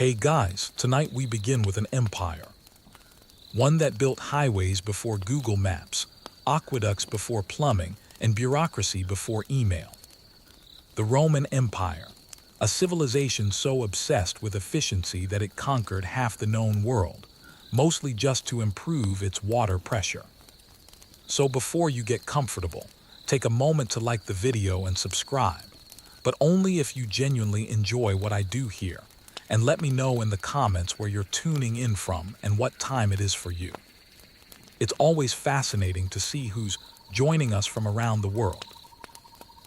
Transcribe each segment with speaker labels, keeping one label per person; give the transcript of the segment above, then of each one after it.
Speaker 1: Hey guys, tonight we begin with an empire. One that built highways before Google Maps, aqueducts before plumbing, and bureaucracy before email. The Roman Empire, a civilization so obsessed with efficiency that it conquered half the known world, mostly just to improve its water pressure. So before you get comfortable, take a moment to like the video and subscribe, but only if you genuinely enjoy what I do here. And let me know in the comments where you're tuning in from and what time it is for you. It's always fascinating to see who's joining us from around the world.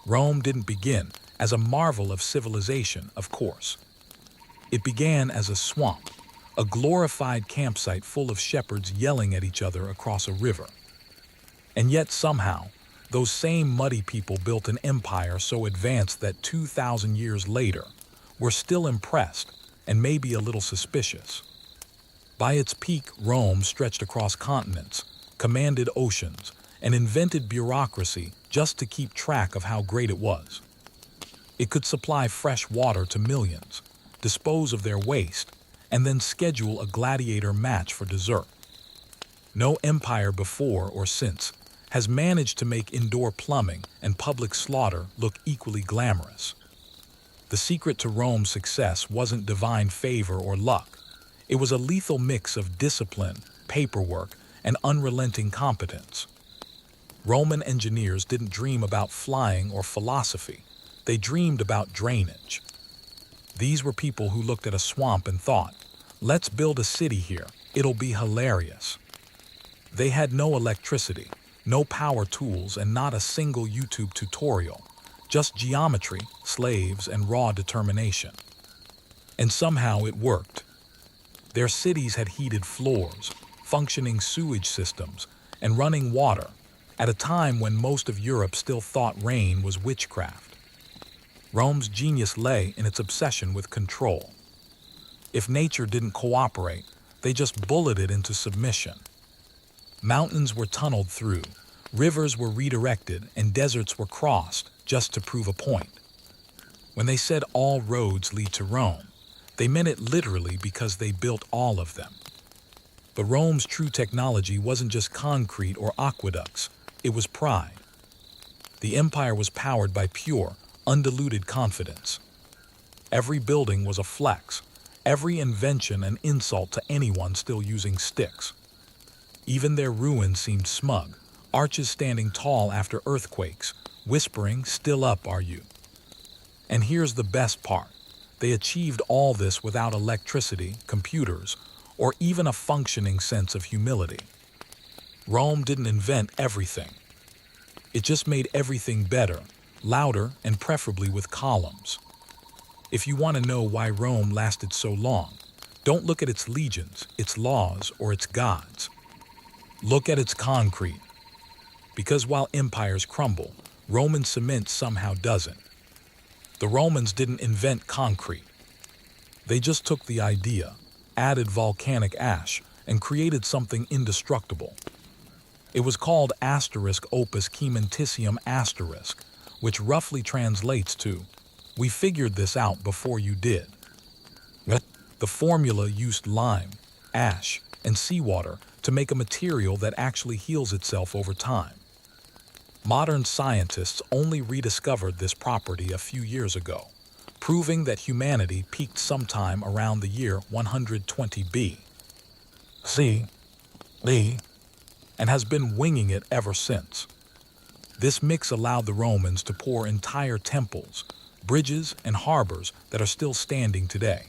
Speaker 1: Rome didn't begin as a marvel of civilization, of course. It began as a swamp, a glorified campsite full of shepherds yelling at each other across a river. And yet somehow, those same muddy people built an empire so advanced that 2,000 years later, we're still impressed and maybe a little suspicious. By its peak, Rome stretched across continents, commanded oceans, and invented bureaucracy just to keep track of how great it was. It could supply fresh water to millions, dispose of their waste, and then schedule a gladiator match for dessert. No empire before or since has managed to make indoor plumbing and public slaughter look equally glamorous. The secret to Rome's success wasn't divine favor or luck. It was a lethal mix of discipline, paperwork, and unrelenting competence. Roman engineers didn't dream about flying or philosophy. They dreamed about drainage. These were people who looked at a swamp and thought, let's build a city here. It'll be hilarious. They had no electricity, no power tools, and not a single YouTube tutorial. Just geometry, slaves, and raw determination. And somehow it worked. Their cities had heated floors, functioning sewage systems, and running water, at a time when most of Europe still thought rain was witchcraft. Rome's genius lay in its obsession with control. If nature didn't cooperate, they just bulleted into submission. Mountains were tunneled through, rivers were redirected, and deserts were crossed, just to prove a point. When they said all roads lead to Rome, they meant it literally because they built all of them. But Rome's true technology wasn't just concrete or aqueducts, it was pride. The empire was powered by pure, undiluted confidence. Every building was a flex, every invention an insult to anyone still using sticks. Even their ruins seemed smug, arches standing tall after earthquakes, whispering, "Still up, are you?" And here's the best part. They achieved all this without electricity, computers, or even a functioning sense of humility. Rome didn't invent everything. It just made everything better, louder, and preferably with columns. If you want to know why Rome lasted so long, don't look at its legions, its laws, or its gods. Look at its concrete. Because while empires crumble, Roman cement somehow doesn't. The Romans didn't invent concrete. They just took the idea, added volcanic ash, and created something indestructible. It was called opus cementitium *, which roughly translates to, "We figured this out before you did." The formula used lime, ash, and seawater to make a material that actually heals itself over time. Modern scientists only rediscovered this property a few years ago, proving that humanity peaked sometime around the year 120 B.C. and has been winging it ever since. This mix allowed the Romans to pour entire temples, bridges, and harbors that are still standing today.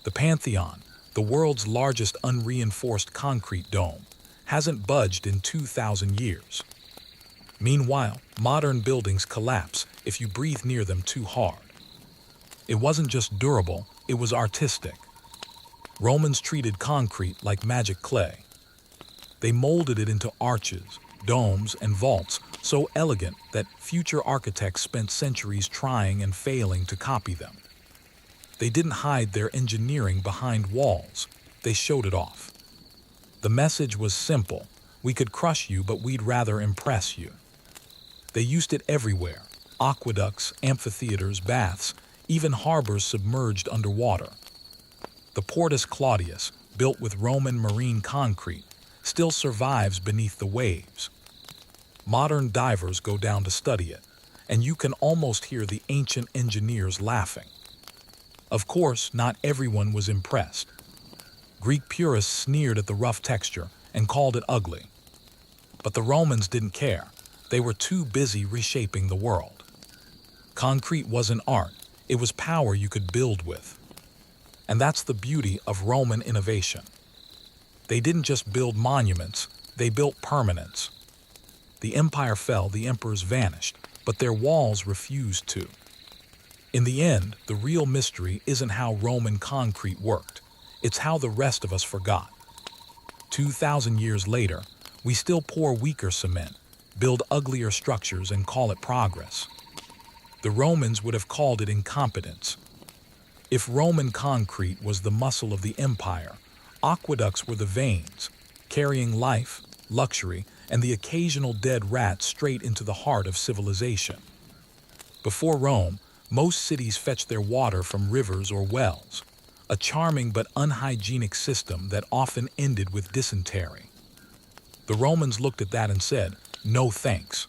Speaker 1: The Pantheon, the world's largest unreinforced concrete dome, hasn't budged in 2,000 years. Meanwhile, modern buildings collapse if you breathe near them too hard. It wasn't just durable, it was artistic. Romans treated concrete like magic clay. They molded it into arches, domes, and vaults so elegant that future architects spent centuries trying and failing to copy them. They didn't hide their engineering behind walls, they showed it off. The message was simple: we could crush you, but we'd rather impress you. They used it everywhere: aqueducts, amphitheaters, baths, even harbors submerged underwater. The Portus Claudius, built with Roman marine concrete, still survives beneath the waves. Modern divers go down to study it, and you can almost hear the ancient engineers laughing. Of course, not everyone was impressed. Greek purists sneered at the rough texture and called it ugly. But the Romans didn't care. They were too busy reshaping the world. Concrete wasn't art, it was power you could build with. And that's the beauty of Roman innovation. They didn't just build monuments, they built permanence. The empire fell, the emperors vanished, but their walls refused to. In the end, the real mystery isn't how Roman concrete worked, it's how the rest of us forgot. 2,000 years later, we still pour weaker cement, build uglier structures, and call it progress. The Romans would have called it incompetence. If Roman concrete was the muscle of the empire, aqueducts were the veins, carrying life, luxury, and the occasional dead rat straight into the heart of civilization. Before Rome, most cities fetched their water from rivers or wells, a charming but unhygienic system that often ended with dysentery. The Romans looked at that and said, "No thanks."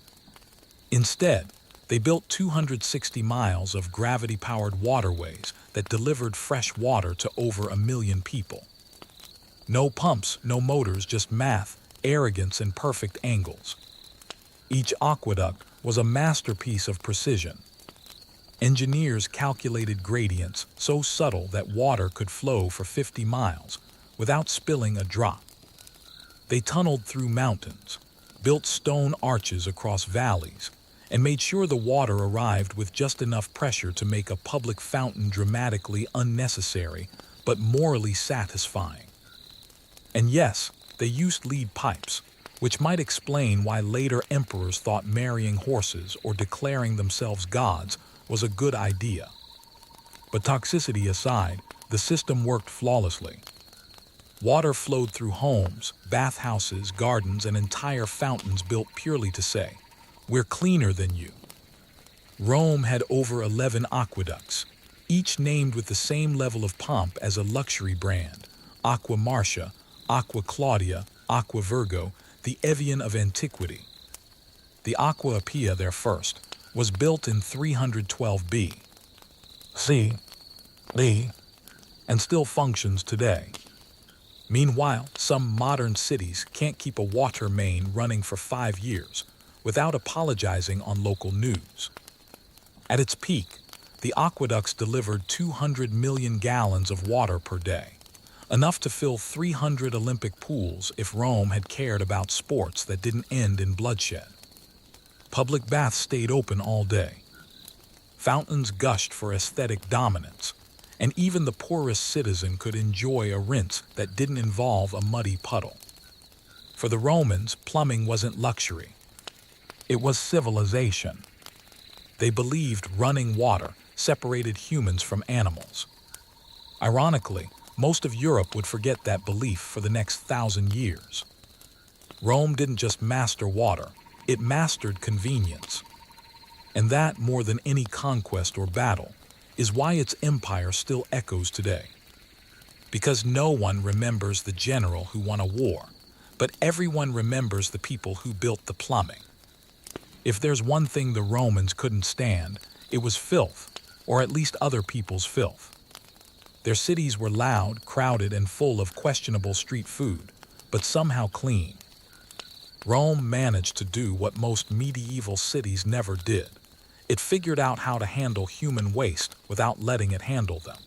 Speaker 1: Instead, they built 260 miles of gravity-powered waterways that delivered fresh water to over 1 million people. No pumps, no motors, just math, arrogance, and perfect angles. Each aqueduct was a masterpiece of precision. Engineers calculated gradients so subtle that water could flow for 50 miles without spilling a drop. They tunneled through mountains, built stone arches across valleys, and made sure the water arrived with just enough pressure to make a public fountain dramatically unnecessary but morally satisfying. And yes, they used lead pipes, which might explain why later emperors thought marrying horses or declaring themselves gods was a good idea. But toxicity aside, the system worked flawlessly. Water flowed through homes, bathhouses, gardens, and entire fountains built purely to say, "We're cleaner than you." Rome had over 11 aqueducts, each named with the same level of pomp as a luxury brand: Aqua Marcia, Aqua Claudia, Aqua Virgo, the Evian of antiquity. The Aqua Appia, their first, was built in 312 B.C. and still functions today. Meanwhile, some modern cities can't keep a water main running for 5 years without apologizing on local news. At its peak, the aqueducts delivered 200 million gallons of water per day, enough to fill 300 Olympic pools if Rome had cared about sports that didn't end in bloodshed. Public baths stayed open all day. Fountains gushed for aesthetic dominance, and even the poorest citizen could enjoy a rinse that didn't involve a muddy puddle. For the Romans, plumbing wasn't luxury. It was civilization. They believed running water separated humans from animals. Ironically, most of Europe would forget that belief for the next 1,000 years. Rome didn't just master water, it mastered convenience. And that, more than any conquest or battle, is why its empire still echoes today. Because no one remembers the general who won a war, but everyone remembers the people who built the plumbing. If there's one thing the Romans couldn't stand, it was filth, or at least other people's filth. Their cities were loud, crowded, and full of questionable street food, but somehow clean. Rome managed to do what most medieval cities never did. It figured out how to handle human waste without letting it handle them.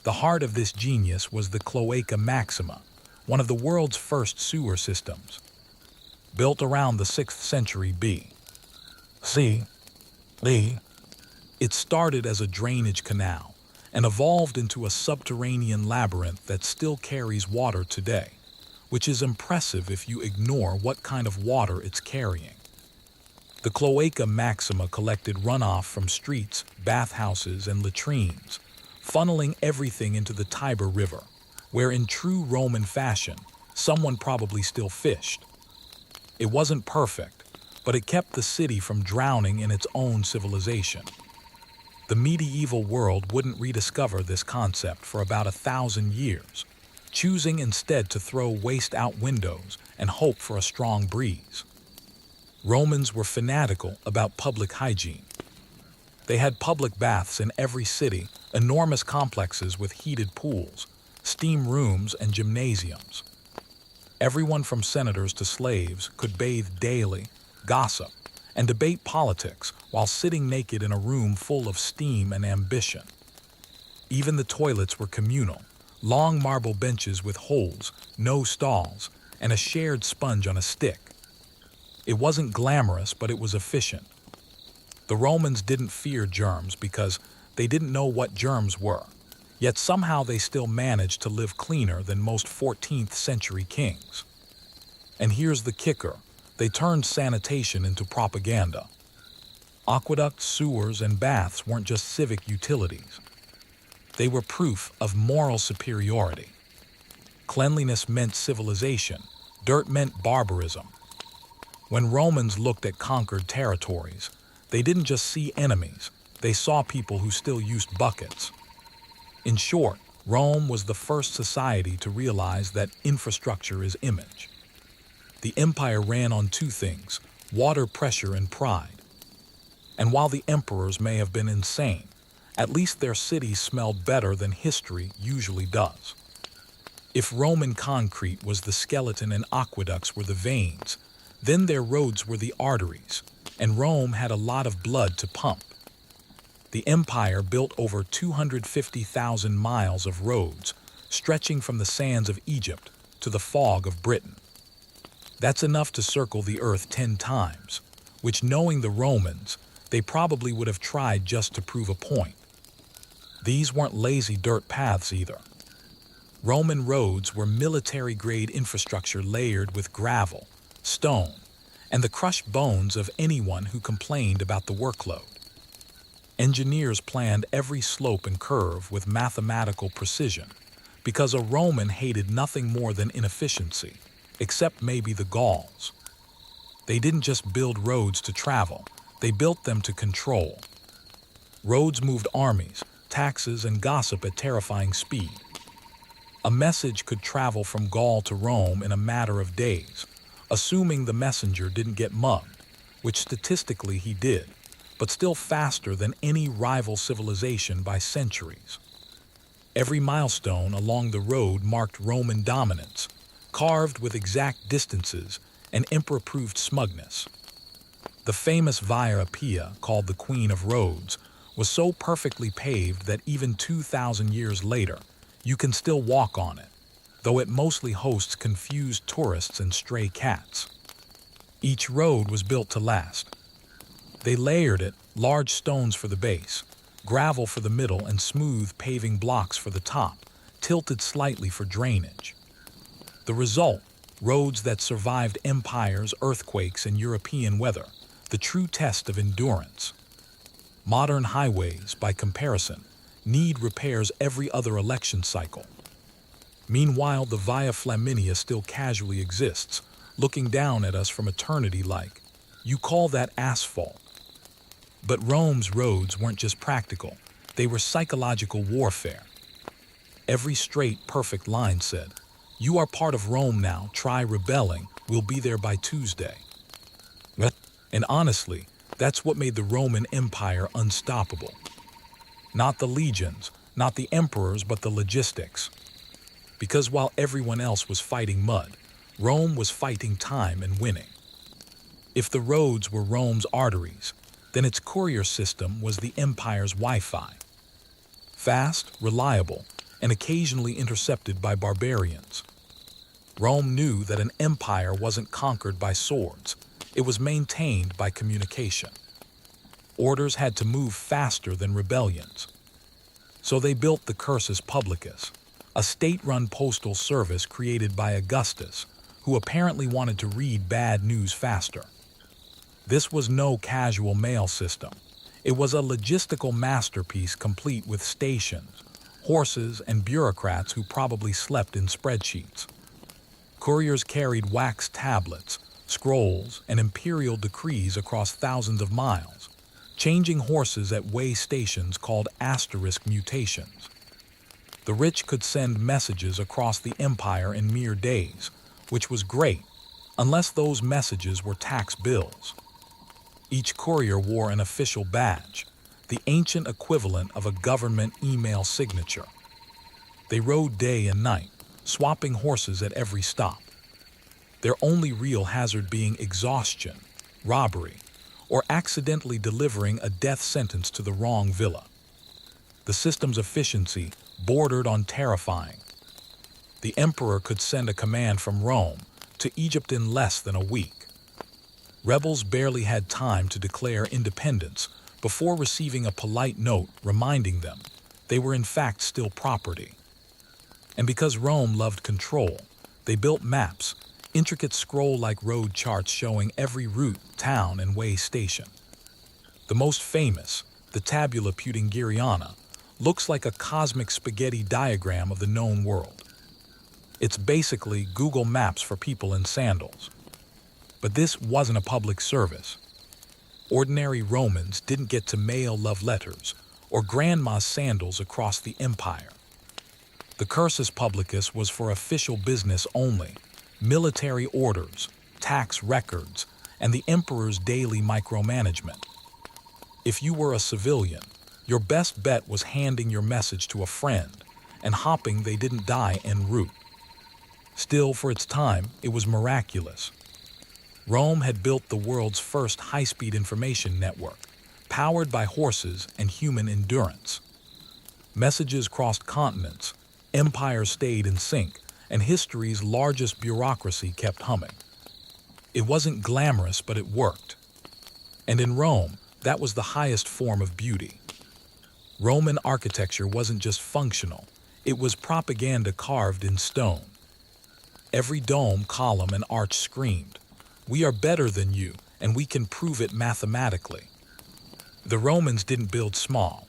Speaker 1: The heart of this genius was the Cloaca Maxima, one of the world's first sewer systems. Built around the 6th century B.C., it started as a drainage canal and evolved into a subterranean labyrinth that still carries water today, which is impressive if you ignore what kind of water it's carrying. The Cloaca Maxima collected runoff from streets, bathhouses, and latrines, funneling everything into the Tiber River, where in true Roman fashion, someone probably still fished. It wasn't perfect, but it kept the city from drowning in its own civilization. The medieval world wouldn't rediscover this concept for about 1,000 years, choosing instead to throw waste out windows and hope for a strong breeze. Romans were fanatical about public hygiene. They had public baths in every city, enormous complexes with heated pools, steam rooms, and gymnasiums. Everyone from senators to slaves could bathe daily, gossip, and debate politics while sitting naked in a room full of steam and ambition. Even the toilets were communal, long marble benches with holes, no stalls, and a shared sponge on a stick. It wasn't glamorous, but it was efficient. The Romans didn't fear germs because they didn't know what germs were, yet somehow they still managed to live cleaner than most 14th century kings. And here's the kicker: they turned sanitation into propaganda. Aqueducts, sewers, and baths weren't just civic utilities. They were proof of moral superiority. Cleanliness meant civilization, dirt meant barbarism. When Romans looked at conquered territories, they didn't just see enemies, they saw people who still used buckets. In short, Rome was the first society to realize that infrastructure is image. The empire ran on two things: water pressure and pride. And while the emperors may have been insane, at least their cities smelled better than history usually does. If Roman concrete was the skeleton and aqueducts were the veins, then their roads were the arteries, and Rome had a lot of blood to pump. The empire built over 250,000 miles of roads, stretching from the sands of Egypt to the fog of Britain. That's enough to circle the earth 10 times, which, knowing the Romans, they probably would have tried just to prove a point. These weren't lazy dirt paths either. Roman roads were military-grade infrastructure layered with gravel, stone, and the crushed bones of anyone who complained about the workload. Engineers planned every slope and curve with mathematical precision, because a Roman hated nothing more than inefficiency, except maybe the Gauls. They didn't just build roads to travel, they built them to control. Roads moved armies, taxes, and gossip at terrifying speed. A message could travel from Gaul to Rome in a matter of days, assuming the messenger didn't get mugged, which statistically he did, but still faster than any rival civilization by centuries. Every milestone along the road marked Roman dominance, carved with exact distances and emperor-approved smugness. The famous Via Appia, called the Queen of Roads, was so perfectly paved that even 2,000 years later, you can still walk on it, though it mostly hosts confused tourists and stray cats. Each road was built to last. They layered it, large stones for the base, gravel for the middle, and smooth paving blocks for the top, tilted slightly for drainage. The result, roads that survived empires, earthquakes, and European weather, the true test of endurance. Modern highways, by comparison, need repairs every other election cycle. Meanwhile, the Via Flaminia still casually exists, looking down at us from eternity like, "You call that asphalt?" But Rome's roads weren't just practical, they were psychological warfare. Every straight, perfect line said, "You are part of Rome now, try rebelling, we'll be there by Tuesday." And honestly, that's what made the Roman Empire unstoppable. Not the legions, not the emperors, but the logistics. Because while everyone else was fighting mud, Rome was fighting time and winning. If the roads were Rome's arteries, then its courier system was the empire's Wi-Fi. Fast, reliable, and occasionally intercepted by barbarians. Rome knew that an empire wasn't conquered by swords, it was maintained by communication. Orders had to move faster than rebellions. So they built the Cursus Publicus, a state-run postal service created by Augustus, who apparently wanted to read bad news faster. This was no casual mail system. It was a logistical masterpiece complete with stations, horses, and bureaucrats who probably slept in spreadsheets. Couriers carried wax tablets, scrolls, and imperial decrees across thousands of miles, changing horses at way stations called asterisk mutations. The rich could send messages across the empire in mere days, which was great, unless those messages were tax bills. Each courier wore an official badge, the ancient equivalent of a government email signature. They rode day and night, swapping horses at every stop. Their only real hazard being exhaustion, robbery, or accidentally delivering a death sentence to the wrong villa. The system's efficiency bordered on terrifying. The emperor could send a command from Rome to Egypt in less than a week. Rebels barely had time to declare independence before receiving a polite note reminding them they were in fact still property. And because Rome loved control, they built maps, intricate scroll-like road charts showing every route, town, and way station. The most famous, the Tabula Peutingeriana, looks like a cosmic spaghetti diagram of the known world. It's basically Google Maps for people in sandals. But this wasn't a public service. Ordinary Romans didn't get to mail love letters or grandma's sandals across the empire. The cursus publicus was for official business only, military orders, tax records, and the emperor's daily micromanagement. If you were a civilian, your best bet was handing your message to a friend and hoping they didn't die en route. Still, for its time, it was miraculous. Rome had built the world's first high-speed information network, powered by horses and human endurance. Messages crossed continents, empires stayed in sync, and history's largest bureaucracy kept humming. It wasn't glamorous, but it worked. And in Rome, that was the highest form of beauty. Roman architecture wasn't just functional, it was propaganda carved in stone. Every dome, column, and arch screamed, "We are better than you, and we can prove it mathematically." The Romans didn't build small.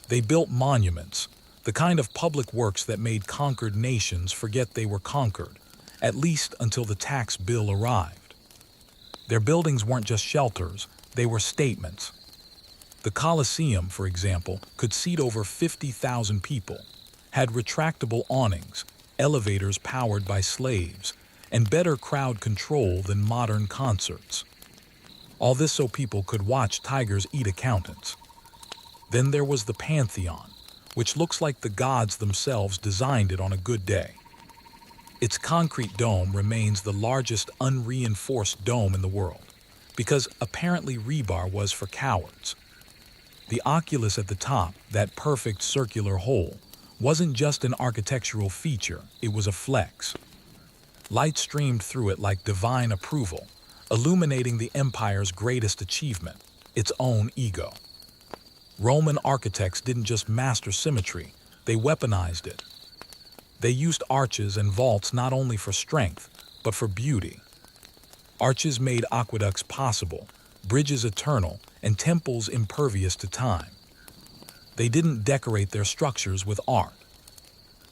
Speaker 1: They built monuments, the kind of public works that made conquered nations forget they were conquered, at least until the tax bill arrived. Their buildings weren't just shelters, they were statements. The Colosseum, for example, could seat over 50,000 people, had retractable awnings, elevators powered by slaves, and better crowd control than modern concerts. All this so people could watch tigers eat accountants. Then there was the Pantheon, which looks like the gods themselves designed it on a good day. Its concrete dome remains the largest unreinforced dome in the world, because apparently rebar was for cowards. The oculus at the top, that perfect circular hole, wasn't just an architectural feature, it was a flex. Light streamed through it like divine approval, illuminating the empire's greatest achievement, its own ego. Roman architects didn't just master symmetry, they weaponized it. They used arches and vaults not only for strength, but for beauty. Arches made aqueducts possible, bridges eternal, and temples impervious to time. They didn't decorate their structures with art.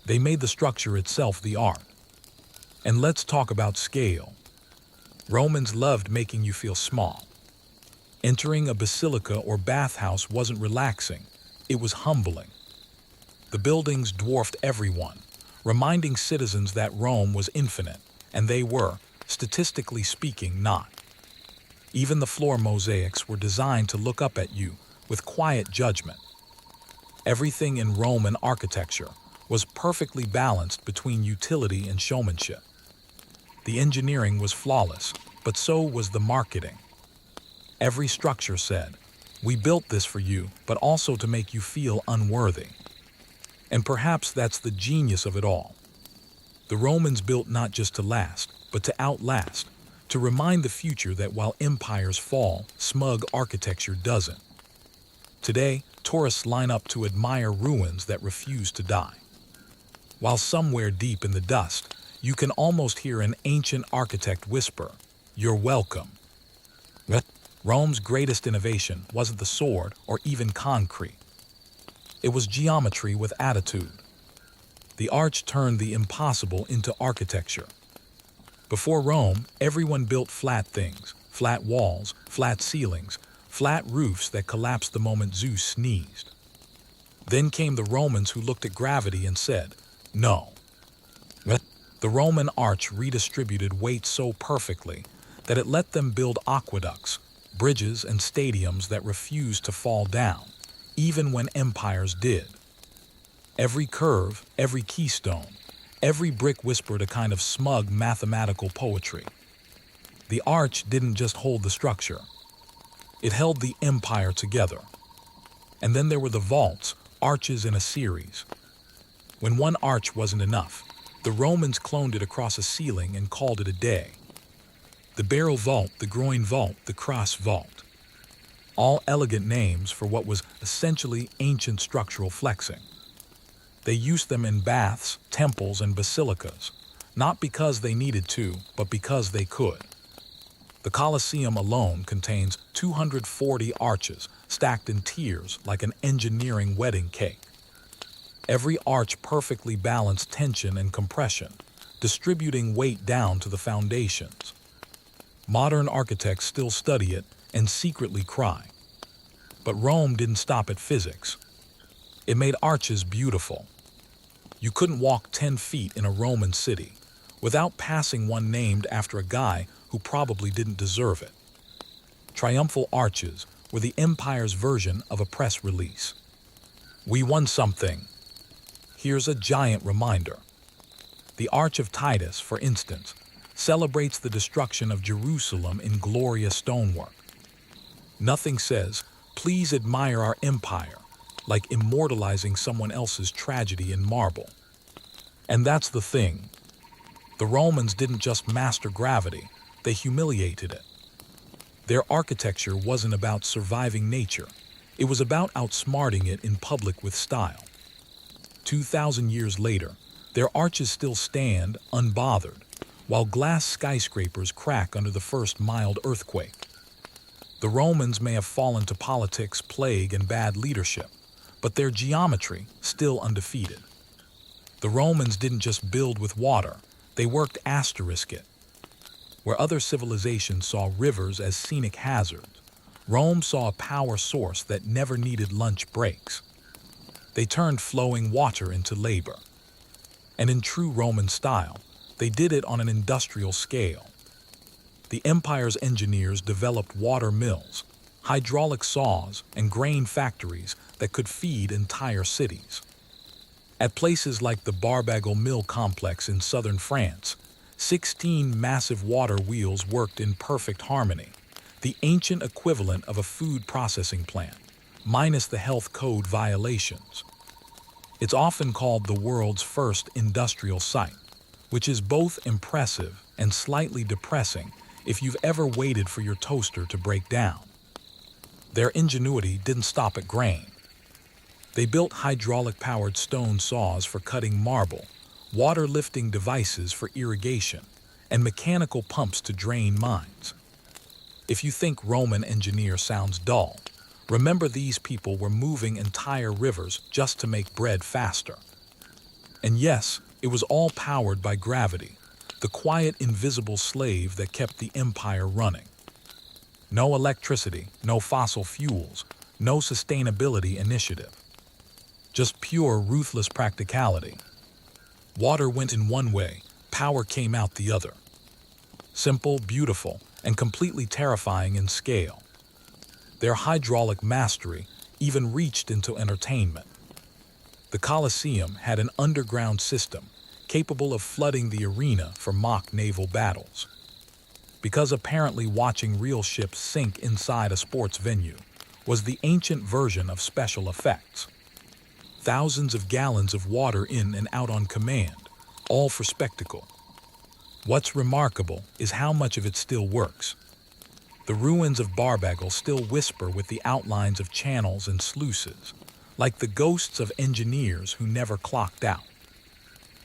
Speaker 1: They made the structure itself the art. And let's talk about scale. Romans loved making you feel small. Entering a basilica or bathhouse wasn't relaxing, it was humbling. The buildings dwarfed everyone, reminding citizens that Rome was infinite, and they were, statistically speaking, not. Even the floor mosaics were designed to look up at you with quiet judgment. Everything in Roman architecture was perfectly balanced between utility and showmanship. The engineering was flawless, but so was the marketing. Every structure said, "We built this for you, but also to make you feel unworthy." And perhaps that's the genius of it all. The Romans built not just to last, but to outlast, to remind the future that while empires fall, smug architecture doesn't. Today, tourists line up to admire ruins that refuse to die. While somewhere deep in the dust, you can almost hear an ancient architect whisper, "You're welcome." Rome's greatest innovation wasn't the sword or even concrete. It was geometry with attitude. The arch turned the impossible into architecture. Before Rome, everyone built flat things, flat walls, flat ceilings, flat roofs that collapsed the moment Zeus sneezed. Then came the Romans, who looked at gravity and said, "No." The Roman arch redistributed weight so perfectly that it let them build aqueducts, bridges, and stadiums that refused to fall down, even when empires did. Every curve, every keystone, every brick whispered a kind of smug mathematical poetry. The arch didn't just hold the structure. It held the empire together. And then there were the vaults, arches in a series. When one arch wasn't enough, the Romans cloned it across a ceiling and called it a day. The barrel vault, the groin vault, the cross vault. All elegant names for what was essentially ancient structural flexing. They used them in baths, temples, and basilicas, not because they needed to, but because they could. The Colosseum alone contains 240 arches stacked in tiers like an engineering wedding cake. Every arch perfectly balanced tension and compression, distributing weight down to the foundations. Modern architects still study it and secretly cry. But Rome didn't stop at physics. It made arches beautiful. You couldn't walk 10 feet in a Roman city without passing one named after a guy who probably didn't deserve it. Triumphal arches were the empire's version of a press release. We won something. Here's a giant reminder. The Arch of Titus, for instance, celebrates the destruction of Jerusalem in glorious stonework. Nothing says, "Please admire our empire," like immortalizing someone else's tragedy in marble. And that's the thing. The Romans didn't just master gravity, they humiliated it. Their architecture wasn't about surviving nature. It was about outsmarting it in public with style. 2,000 years later, their arches still stand unbothered, while glass skyscrapers crack under the first mild earthquake. The Romans may have fallen to politics, plague, and bad leadership, but their geometry still undefeated. The Romans didn't just build with water, they worked asterisk it. Where other civilizations saw rivers as scenic hazards, Rome saw a power source that never needed lunch breaks. They turned flowing water into labor. And in true Roman style, they did it on an industrial scale. The empire's engineers developed water mills, hydraulic saws, and grain factories that could feed entire cities. At places like the Barbagal Mill complex in southern France, 16 massive water wheels worked in perfect harmony, the ancient equivalent of a food processing plant, minus the health code violations. It's often called the world's first industrial site, which is both impressive and slightly depressing if you've ever waited for your toaster to break down. Their ingenuity didn't stop at grain. They built hydraulic-powered stone saws for cutting marble, water-lifting devices for irrigation, and mechanical pumps to drain mines. If you think Roman engineer sounds dull, remember these people were moving entire rivers just to make bread faster. And yes, it was all powered by gravity, the quiet, invisible slave that kept the empire running. No electricity, no fossil fuels, no sustainability initiative. Just pure, ruthless practicality. Water went in one way, power came out the other. Simple, beautiful, and completely terrifying in scale. Their hydraulic mastery even reached into entertainment. The Colosseum had an underground system capable of flooding the arena for mock naval battles. Because apparently watching real ships sink inside a sports venue was the ancient version of special effects. Thousands of gallons of water in and out on command, all for spectacle. What's remarkable is how much of it still works. The ruins of Barbagal still whisper with the outlines of channels and sluices, like the ghosts of engineers who never clocked out.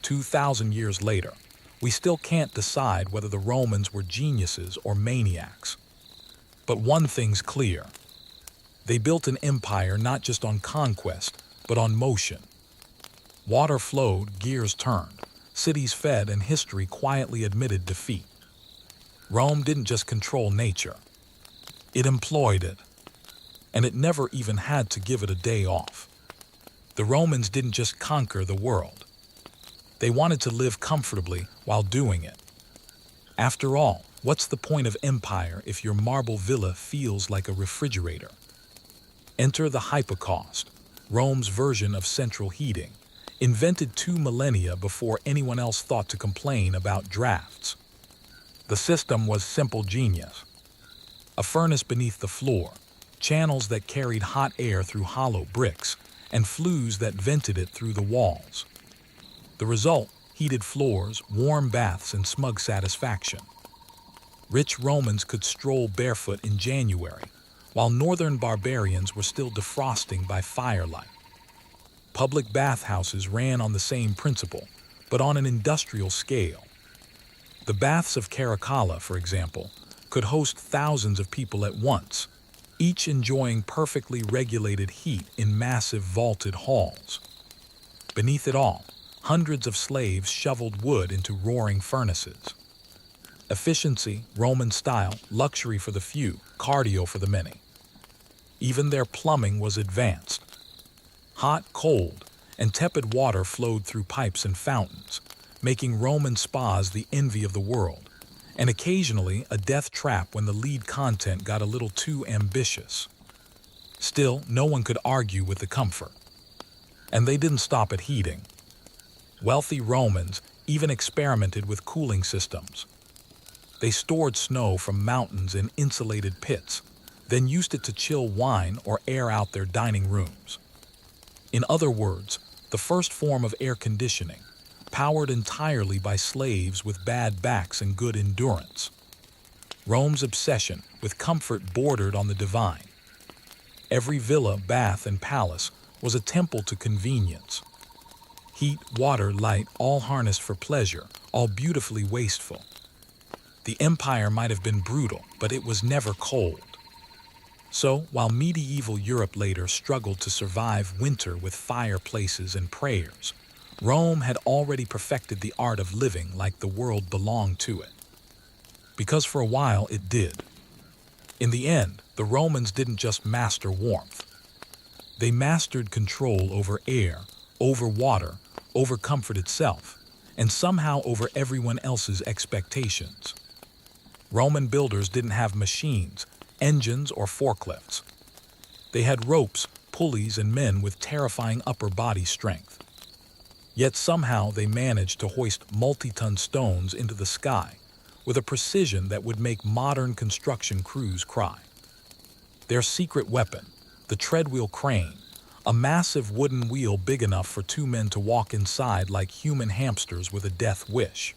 Speaker 1: 2,000 years later, we still can't decide whether the Romans were geniuses or maniacs. But one thing's clear. They built an empire not just on conquest, but on motion. Water flowed, gears turned, cities fed, and history quietly admitted defeat. Rome didn't just control nature. It employed it. and it never even had to give it a day off. The Romans didn't just conquer the world. They wanted to live comfortably while doing it. After all, what's the point of empire if your marble villa feels like a refrigerator? Enter the hypocaust, Rome's version of central heating, invented 2 millennia before anyone else thought to complain about drafts. The system was simple genius. A furnace beneath the floor, channels that carried hot air through hollow bricks, and flues that vented it through the walls. The result, heated floors, warm baths, and smug satisfaction. Rich Romans could stroll barefoot in January, while northern barbarians were still defrosting by firelight. Public bathhouses ran on the same principle, but on an industrial scale. The baths of Caracalla, for example, could host thousands of people at once, each enjoying perfectly regulated heat in massive vaulted halls. Beneath it all, hundreds of slaves shoveled wood into roaring furnaces. Efficiency, Roman style, luxury for the few, cardio for the many. Even their plumbing was advanced. Hot, cold, and tepid water flowed through pipes and fountains, making Roman spas the envy of the world, and occasionally a death trap when the lead content got a little too ambitious. Still, no one could argue with the comfort. And they didn't stop at heating. Wealthy Romans even experimented with cooling systems. They stored snow from mountains in insulated pits, then used it to chill wine or air out their dining rooms. In other words, the first form of air conditioning, powered entirely by slaves with bad backs and good endurance. Rome's obsession with comfort bordered on the divine. Every villa, bath, and palace was a temple to convenience. Heat, water, light, all harnessed for pleasure, all beautifully wasteful. The empire might have been brutal, but it was never cold. So, while medieval Europe later struggled to survive winter with fireplaces and prayers, Rome had already perfected the art of living like the world belonged to it. Because for a while it did. In the end, the Romans didn't just master warmth. They mastered control over air, over water, over comfort itself, and somehow over everyone else's expectations. Roman builders didn't have machines, engines, or forklifts. They had ropes, pulleys, and men with terrifying upper body strength. Yet somehow they managed to hoist multi-ton stones into the sky with a precision that would make modern construction crews cry. Their secret weapon, the treadwheel crane, a massive wooden wheel big enough for 2 men to walk inside like human hamsters with a death wish.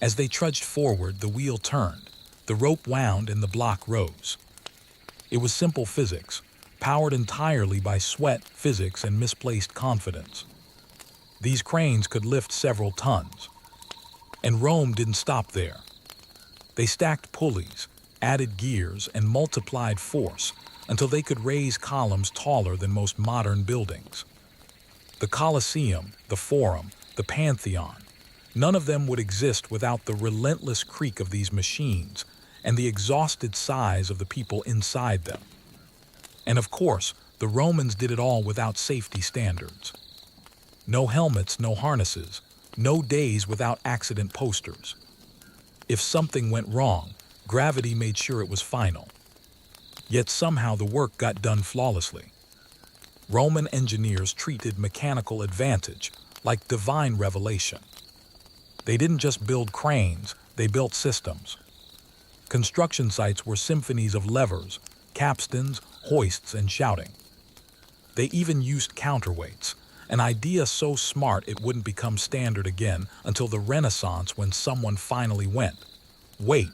Speaker 1: As they trudged forward, the wheel turned, the rope wound, and the block rose. It was simple physics, powered entirely by sweat, physics, and misplaced confidence. These cranes could lift several tons. And Rome didn't stop there. They stacked pulleys, added gears, and multiplied force until they could raise columns taller than most modern buildings. The Colosseum, the Forum, the Pantheon, none of them would exist without the relentless creak of these machines and the exhausted sighs of the people inside them. And of course, the Romans did it all without safety standards. No helmets, no harnesses, no days without accident posters. If something went wrong, gravity made sure it was final. Yet somehow the work got done flawlessly. Roman engineers treated mechanical advantage like divine revelation. They didn't just build cranes, they built systems. Construction sites were symphonies of levers, capstans, hoists, and shouting. They even used counterweights, an idea so smart it wouldn't become standard again until the Renaissance, when someone finally went, "Wait,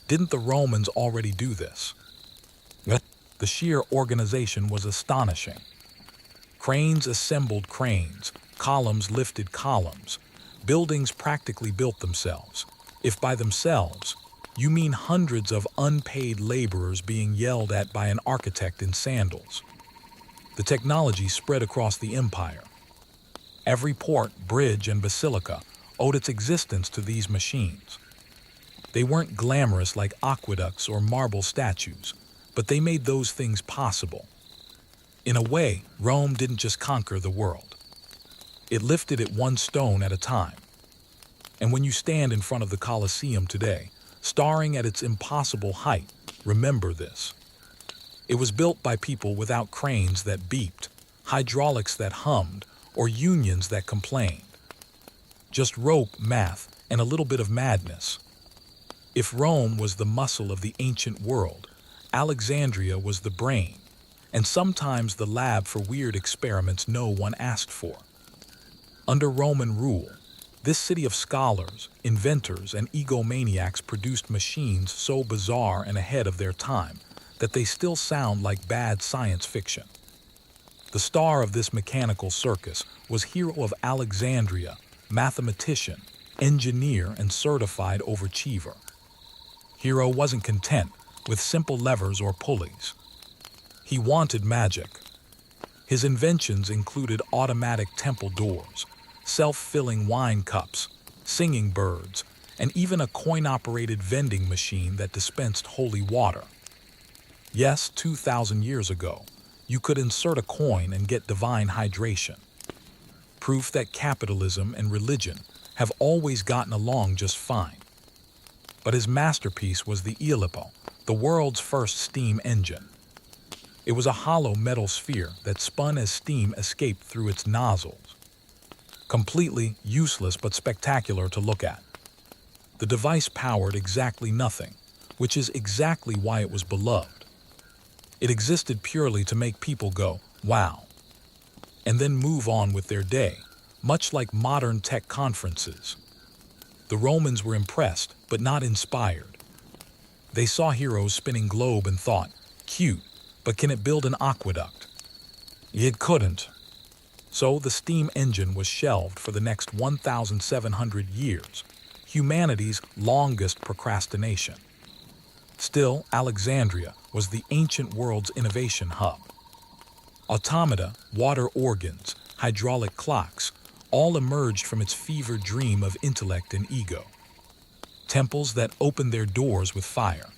Speaker 1: didn't the Romans already do this?" The sheer organization was astonishing. Cranes assembled cranes, columns lifted columns, buildings practically built themselves. If by themselves, you mean hundreds of unpaid laborers being yelled at by an architect in sandals. The technology spread across the empire. Every port, bridge, and basilica owed its existence to these machines. They weren't glamorous like aqueducts or marble statues, but they made those things possible. In a way, Rome didn't just conquer the world. It lifted it one stone at a time. And when you stand in front of the Colosseum today, staring at its impossible height, remember this. It was built by people without cranes that beeped, hydraulics that hummed, or unions that complained. Just rope, math, and a little bit of madness. If Rome was the muscle of the ancient world, Alexandria was the brain, and sometimes the lab for weird experiments no one asked for. Under Roman rule, this city of scholars, inventors, and egomaniacs produced machines so bizarre and ahead of their time that they still sound like bad science fiction. The star of this mechanical circus was Hero of Alexandria, mathematician, engineer, and certified overachiever. Hero wasn't content with simple levers or pulleys. He wanted magic. His inventions included automatic temple doors, self-filling wine cups, singing birds, and even a coin-operated vending machine that dispensed holy water. Yes, 2,000 years ago, you could insert a coin and get divine hydration. Proof that capitalism and religion have always gotten along just fine. But his masterpiece was the Ilipo, the world's first steam engine. It was a hollow metal sphere that spun as steam escaped through its nozzles. Completely useless but spectacular to look at. The device powered exactly nothing, which is exactly why it was beloved. It existed purely to make people go, wow, and then move on with their day, much like modern tech conferences. The Romans were impressed, but not inspired. They saw Heroes spinning globe and thought, cute, but can it build an aqueduct? It couldn't. So the steam engine was shelved for the next 1,700 years, humanity's longest procrastination. Still, Alexandria was the ancient world's innovation hub. Automata, water organs, hydraulic clocks, all emerged from its fevered dream of intellect and ego. Temples that opened their doors with fire.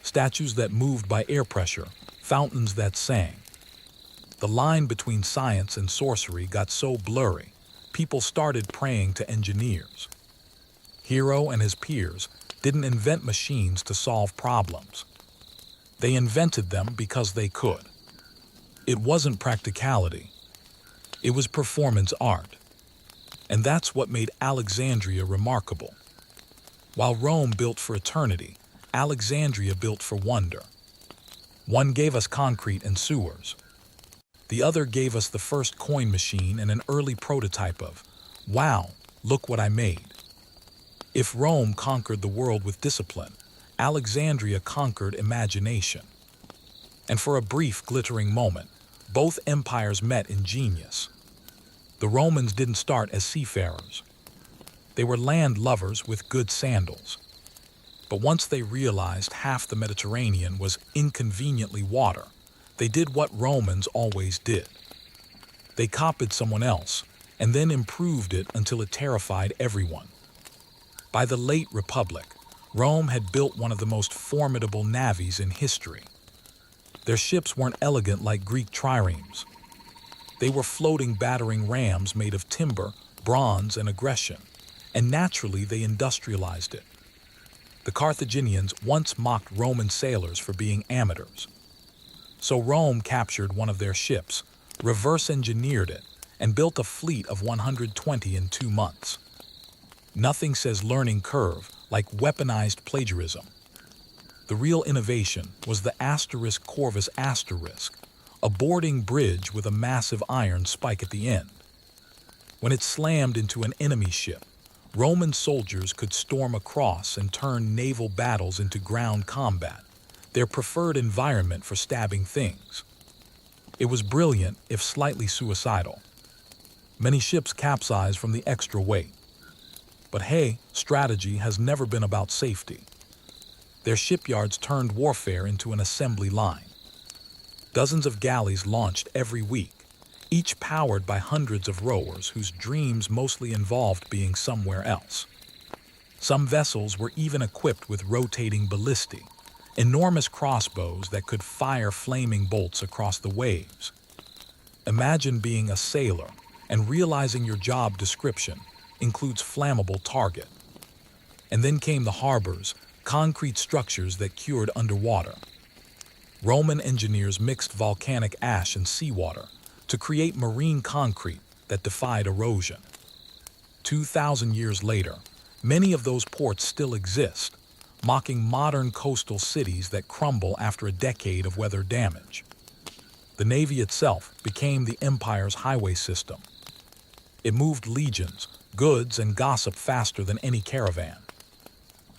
Speaker 1: Statues that moved by air pressure, fountains that sang. The line between science and sorcery got so blurry, people started praying to engineers. Hero and his peers didn't invent machines to solve problems. They invented them because they could. It wasn't practicality. It was performance art. And that's what made Alexandria remarkable. While Rome built for eternity, Alexandria built for wonder. One gave us concrete and sewers. The other gave us the first coin machine and an early prototype of, wow, look what I made. If Rome conquered the world with discipline, Alexandria conquered imagination. And for a brief, glittering moment, both empires met in genius. The Romans didn't start as seafarers. They were land lovers with good sandals. But once they realized half the Mediterranean was inconveniently water, they did what Romans always did. They copied someone else and then improved it until it terrified everyone. By the late Republic, Rome had built one of the most formidable navies in history. Their ships weren't elegant like Greek triremes. They were floating battering rams made of timber, bronze, and aggression, and naturally they industrialized it. The Carthaginians once mocked Roman sailors for being amateurs. So Rome captured one of their ships, reverse-engineered it, and built a fleet of 120 in 2 months. Nothing says learning curve like weaponized plagiarism. The real innovation was the asterisk corvus asterisk, a boarding bridge with a massive iron spike at the end. When it slammed into an enemy ship, Roman soldiers could storm across and turn naval battles into ground combat, their preferred environment for stabbing things. It was brilliant, if slightly suicidal. Many ships capsized from the extra weight. But hey, strategy has never been about safety. Their shipyards turned warfare into an assembly line. Dozens of galleys launched every week, each powered by hundreds of rowers whose dreams mostly involved being somewhere else. Some vessels were even equipped with rotating ballistae, enormous crossbows that could fire flaming bolts across the waves. Imagine being a sailor and realizing your job description includes flammable target. And then came the harbors, concrete structures that cured underwater. Roman engineers mixed volcanic ash and seawater to create marine concrete that defied erosion. 2,000 years later, many of those ports still exist, mocking modern coastal cities that crumble after a decade of weather damage. The Navy itself became the empire's highway system. It moved legions, goods, and gossip faster than any caravan.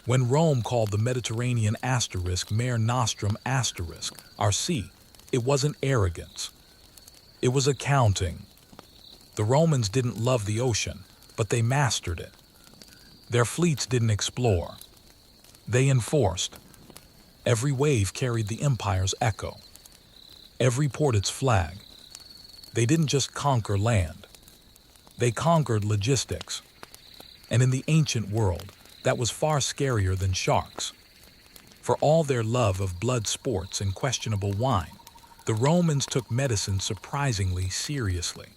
Speaker 1: When Rome called the Mediterranean asterisk Mare Nostrum asterisk, our sea, it wasn't arrogance. It was accounting. The Romans didn't love the ocean, but they mastered it. Their fleets didn't explore. They enforced. Every wave carried the empire's echo. Every port its flag. They didn't just conquer land. They conquered logistics. And in the ancient world, that was far scarier than sharks. For all their love of blood sports and questionable wine, the Romans took medicine surprisingly seriously.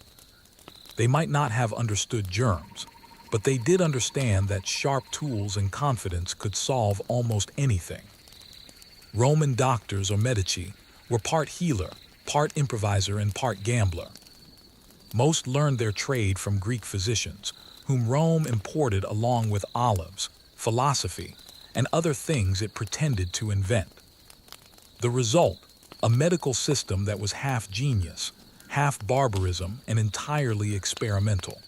Speaker 1: They might not have understood germs, but they did understand that sharp tools and confidence could solve almost anything. Roman doctors or medici were part healer, part improviser, and part gambler. Most learned their trade from Greek physicians, whom Rome imported along with olives, philosophy, and other things it pretended to invent. The result, a medical system that was half genius, half barbarism, and entirely experimental.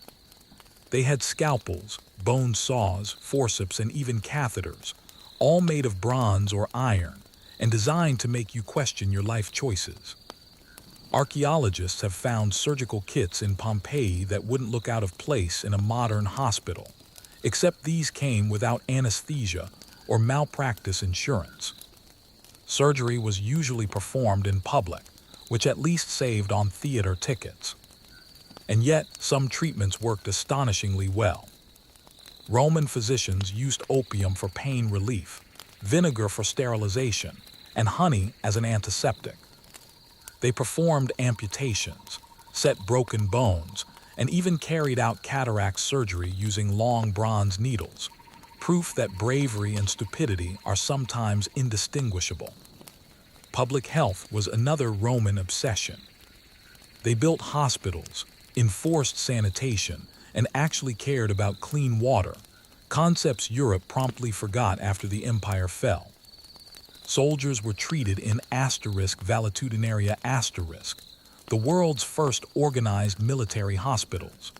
Speaker 1: They had scalpels, bone saws, forceps, and even catheters, all made of bronze or iron, and designed to make you question your life choices. Archaeologists have found surgical kits in Pompeii that wouldn't look out of place in a modern hospital, except these came without anesthesia or malpractice insurance. Surgery was usually performed in public, which at least saved on theater tickets. And yet, some treatments worked astonishingly well. Roman physicians used opium for pain relief, vinegar for sterilization, and honey as an antiseptic. They performed amputations, set broken bones, and even carried out cataract surgery using long bronze needles, proof that bravery and stupidity are sometimes indistinguishable. Public health was another Roman obsession. They built hospitals, enforced sanitation, and actually cared about clean water, concepts Europe promptly forgot after the empire fell. Soldiers were treated in valetudinaria asterisk, the world's first organized military hospitals.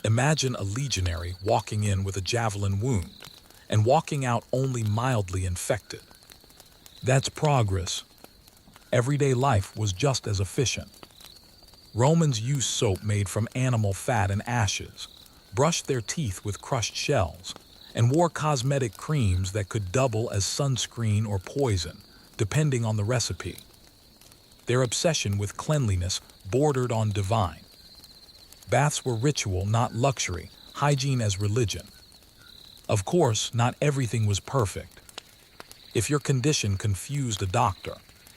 Speaker 1: Imagine a legionary walking in with a javelin wound and walking out only mildly infected. That's progress. Everyday life was just as efficient. Romans used soap made from animal fat and ashes, brushed their teeth with crushed shells, and wore cosmetic creams that could double as sunscreen or poison, depending on the recipe. Their obsession with cleanliness bordered on divine. Baths were ritual, not luxury, hygiene as religion. Of course, not everything was perfect. If your condition confused a doctor,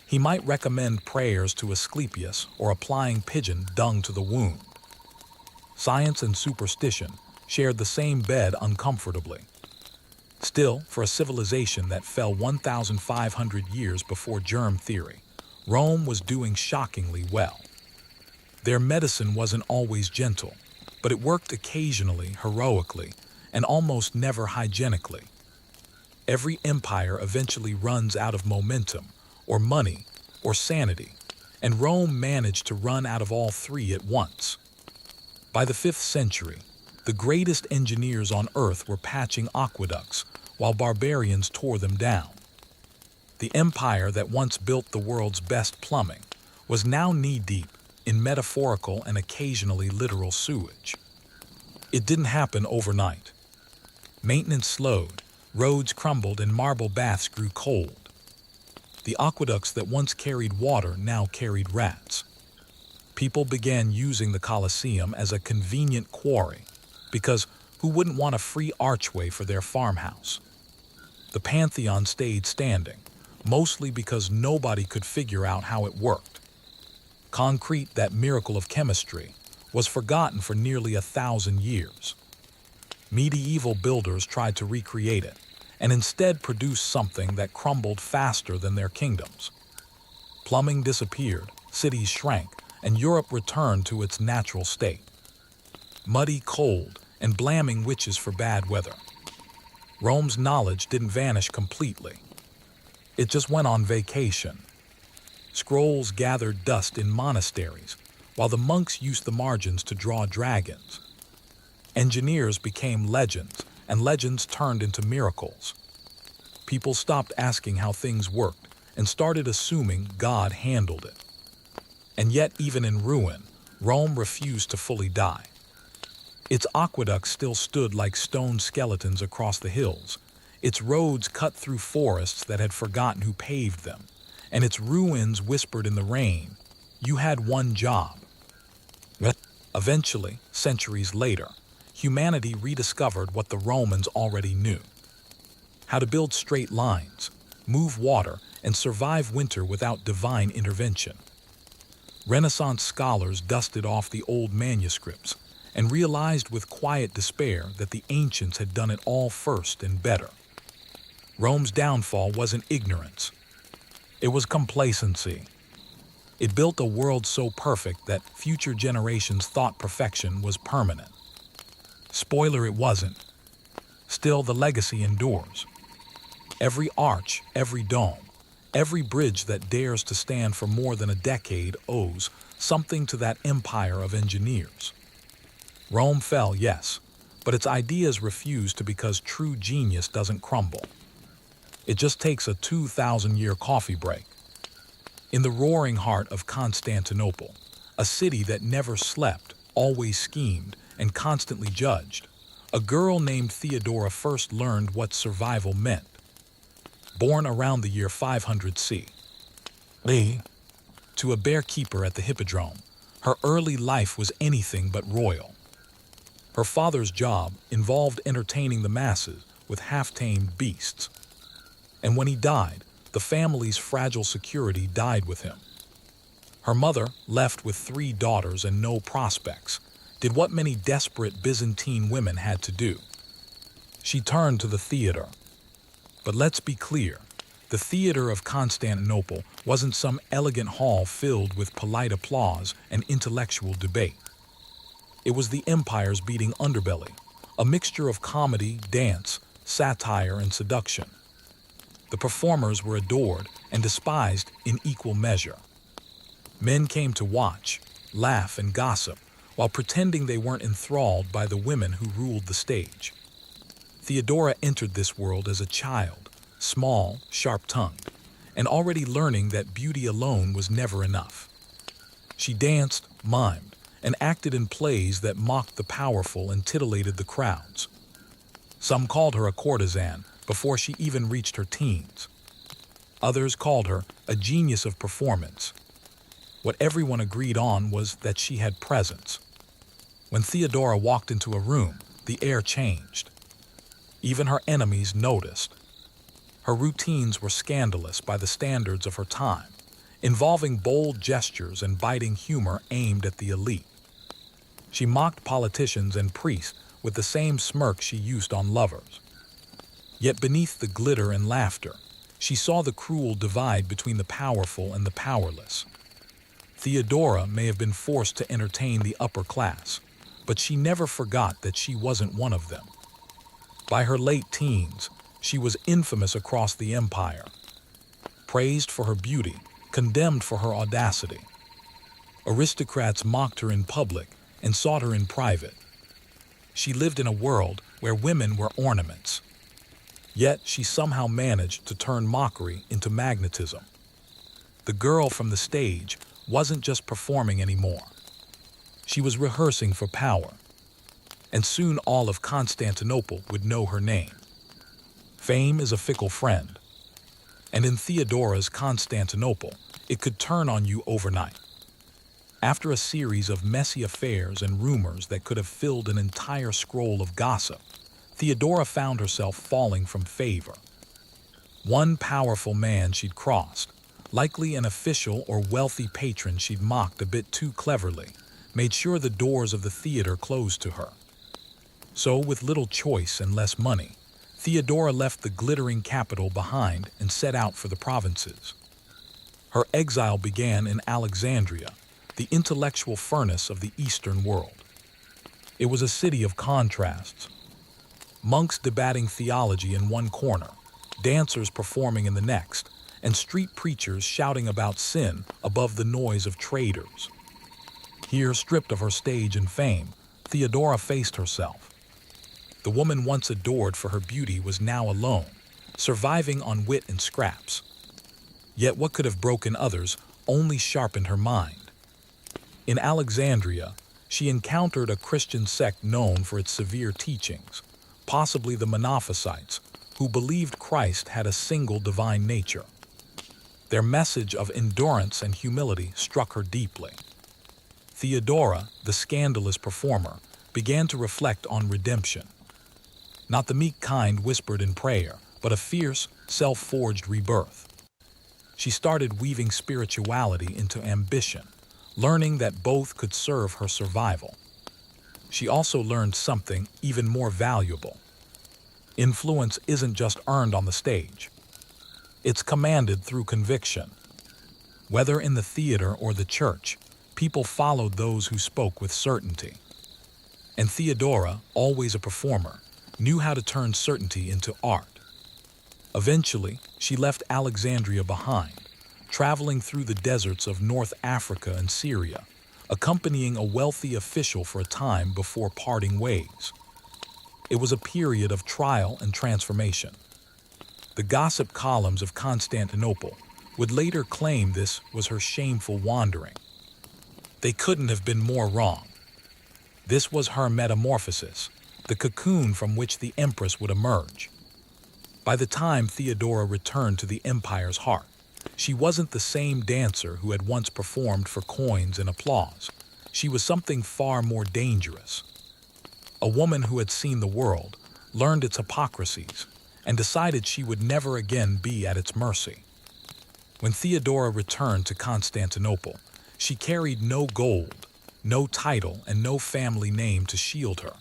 Speaker 1: he might recommend prayers to Asclepius or applying pigeon dung to the wound. Science and superstition shared the same bed uncomfortably. Still, for a civilization that fell 1,500 years before germ theory, Rome was doing shockingly well. Their medicine wasn't always gentle, but it worked occasionally heroically and almost never hygienically. Every empire eventually runs out of momentum, or money, or sanity, and Rome managed to run out of all three at once. By the 5th century, the greatest engineers on earth were patching aqueducts, while barbarians tore them down. The empire that once built the world's best plumbing was now knee-deep in metaphorical and occasionally literal sewage. It didn't happen overnight. Maintenance slowed, roads crumbled, and marble baths grew cold. The aqueducts that once carried water now carried rats. People began using the Colosseum as a convenient quarry, because who wouldn't want a free archway for their farmhouse? The Pantheon stayed standing, mostly because nobody could figure out how it worked. Concrete, that miracle of chemistry, was forgotten for nearly 1,000 years. Medieval builders tried to recreate it, and instead produced something that crumbled faster than their kingdoms. Plumbing disappeared, cities shrank, and Europe returned to its natural state. Muddy, cold, and blaming witches for bad weather. Rome's knowledge didn't vanish completely. It just went on vacation. Scrolls gathered dust in monasteries, while the monks used the margins to draw dragons. Engineers became legends, and legends turned into miracles. People stopped asking how things worked and started assuming God handled it. And yet, even in ruin, Rome refused to fully die. Its aqueducts still stood like stone skeletons across the hills, its roads cut through forests that had forgotten who paved them, and its ruins whispered in the rain, "You had one job." Eventually, centuries later, humanity rediscovered what the Romans already knew: how to build straight lines, move water, and survive winter without divine intervention. Renaissance scholars dusted off the old manuscripts and realized with quiet despair that the ancients had done it all first and better. Rome's downfall wasn't ignorance. It was complacency. It built a world so perfect that future generations thought perfection was permanent. Spoiler, it wasn't. Still, the legacy endures. Every arch, every dome, every bridge that dares to stand for more than a decade owes something to that empire of engineers. Rome fell, yes, but its ideas refused to, because true genius doesn't crumble. It just takes a 2,000-year coffee break. In the roaring heart of Constantinople, a city that never slept, always schemed, and constantly judged, a girl named Theodora first learned what survival meant. Born around the year 500 C. To a bearkeeper at the Hippodrome, her early life was anything but royal. Her father's job involved entertaining the masses with half-tamed beasts. And when he died, the family's fragile security died with him. Her mother, left with 3 daughters and no prospects, did what many desperate Byzantine women had to do. She turned to the theater. But let's be clear, the theater of Constantinople wasn't some elegant hall filled with polite applause and intellectual debate. It was the empire's beating underbelly, a mixture of comedy, dance, satire, and seduction. The performers were adored and despised in equal measure. Men came to watch, laugh, and gossip, while pretending they weren't enthralled by the women who ruled the stage. Theodora entered this world as a child, small, sharp-tongued, and already learning that beauty alone was never enough. She danced, mimed, and acted in plays that mocked the powerful and titillated the crowds. Some called her a courtesan before she even reached her teens. Others called her a genius of performance. What everyone agreed on was that she had presence. When Theodora walked into a room, the air changed. Even her enemies noticed. Her routines were scandalous by the standards of her time, involving bold gestures and biting humor aimed at the elite. She mocked politicians and priests with the same smirk she used on lovers. Yet beneath the glitter and laughter, she saw the cruel divide between the powerful and the powerless. Theodora may have been forced to entertain the upper class, but she never forgot that she wasn't one of them. By her late teens, she was infamous across the empire. Praised for her beauty, condemned for her audacity. Aristocrats mocked her in public and sought her in private. She lived in a world where women were ornaments. Yet she somehow managed to turn mockery into magnetism. The girl from the stage wasn't just performing anymore. She was rehearsing for power. And soon all of Constantinople would know her name. Fame is a fickle friend. And in Theodora's Constantinople, it could turn on you overnight. After a series of messy affairs and rumors that could have filled an entire scroll of gossip, Theodora found herself falling from favor. One powerful man she'd crossed, likely an official or wealthy patron she'd mocked a bit too cleverly, made sure the doors of the theater closed to her. So, with little choice and less money, Theodora left the glittering capital behind and set out for the provinces. Her exile began in Alexandria, the intellectual furnace of the Eastern world. It was a city of contrasts. Monks debating theology in one corner, dancers performing in the next, and street preachers shouting about sin above the noise of traders. Here, stripped of her stage and fame, Theodora faced herself. The woman once adored for her beauty was now alone, surviving on wit and scraps. Yet what could have broken others only sharpened her mind. In Alexandria, she encountered a Christian sect known for its severe teachings, possibly the Monophysites, who believed Christ had a single divine nature. Their message of endurance and humility struck her deeply. Theodora, the scandalous performer, began to reflect on redemption. Not the meek kind whispered in prayer, but a fierce, self-forged rebirth. She started weaving spirituality into ambition, learning that both could serve her survival. She also learned something even more valuable. Influence isn't just earned on the stage. It's commanded through conviction. Whether in the theater or the church, people followed those who spoke with certainty. And Theodora, always a performer, knew how to turn certainty into art. Eventually, she left Alexandria behind, traveling through the deserts of North Africa and Syria, accompanying a wealthy official for a time before parting ways. It was a period of trial and transformation. The gossip columns of Constantinople would later claim this was her shameful wandering. They couldn't have been more wrong. This was her metamorphosis, the cocoon from which the empress would emerge. By the time Theodora returned to the empire's heart, she wasn't the same dancer who had once performed for coins and applause. She was something far more dangerous. A woman who had seen the world, learned its hypocrisies, and decided she would never again be at its mercy. When Theodora returned to Constantinople, she carried no gold, no title, and no family name to shield her,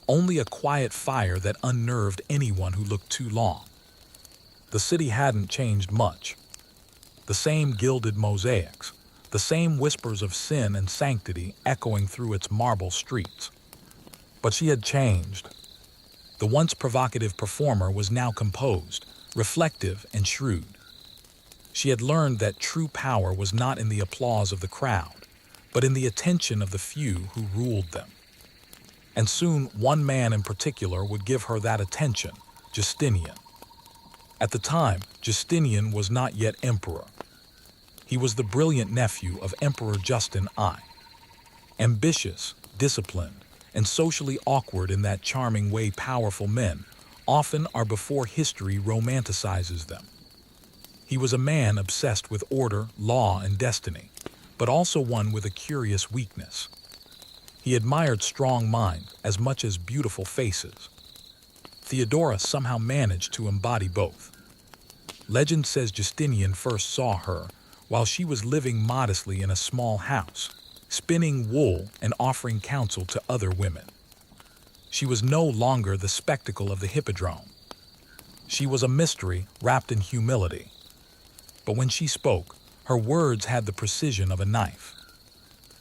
Speaker 1: only a quiet fire that unnerved anyone who looked too long. The city hadn't changed much. The same gilded mosaics, the same whispers of sin and sanctity echoing through its marble streets. But she had changed. The once provocative performer was now composed, reflective, and shrewd. She had learned that true power was not in the applause of the crowd, but in the attention of the few who ruled them. And soon one man in particular would give her that attention, Justinian. At the time, Justinian was not yet emperor. He was the brilliant nephew of Emperor Justin I. Ambitious, disciplined, and socially awkward in that charming way powerful men often are before history romanticizes them. He was a man obsessed with order, law, and destiny, but also one with a curious weakness. He admired strong minds as much as beautiful faces. Theodora somehow managed to embody both. Legend says Justinian first saw her while she was living modestly in a small house, spinning wool and offering counsel to other women. She was no longer the spectacle of the hippodrome. She was a mystery wrapped in humility. But when she spoke, her words had the precision of a knife.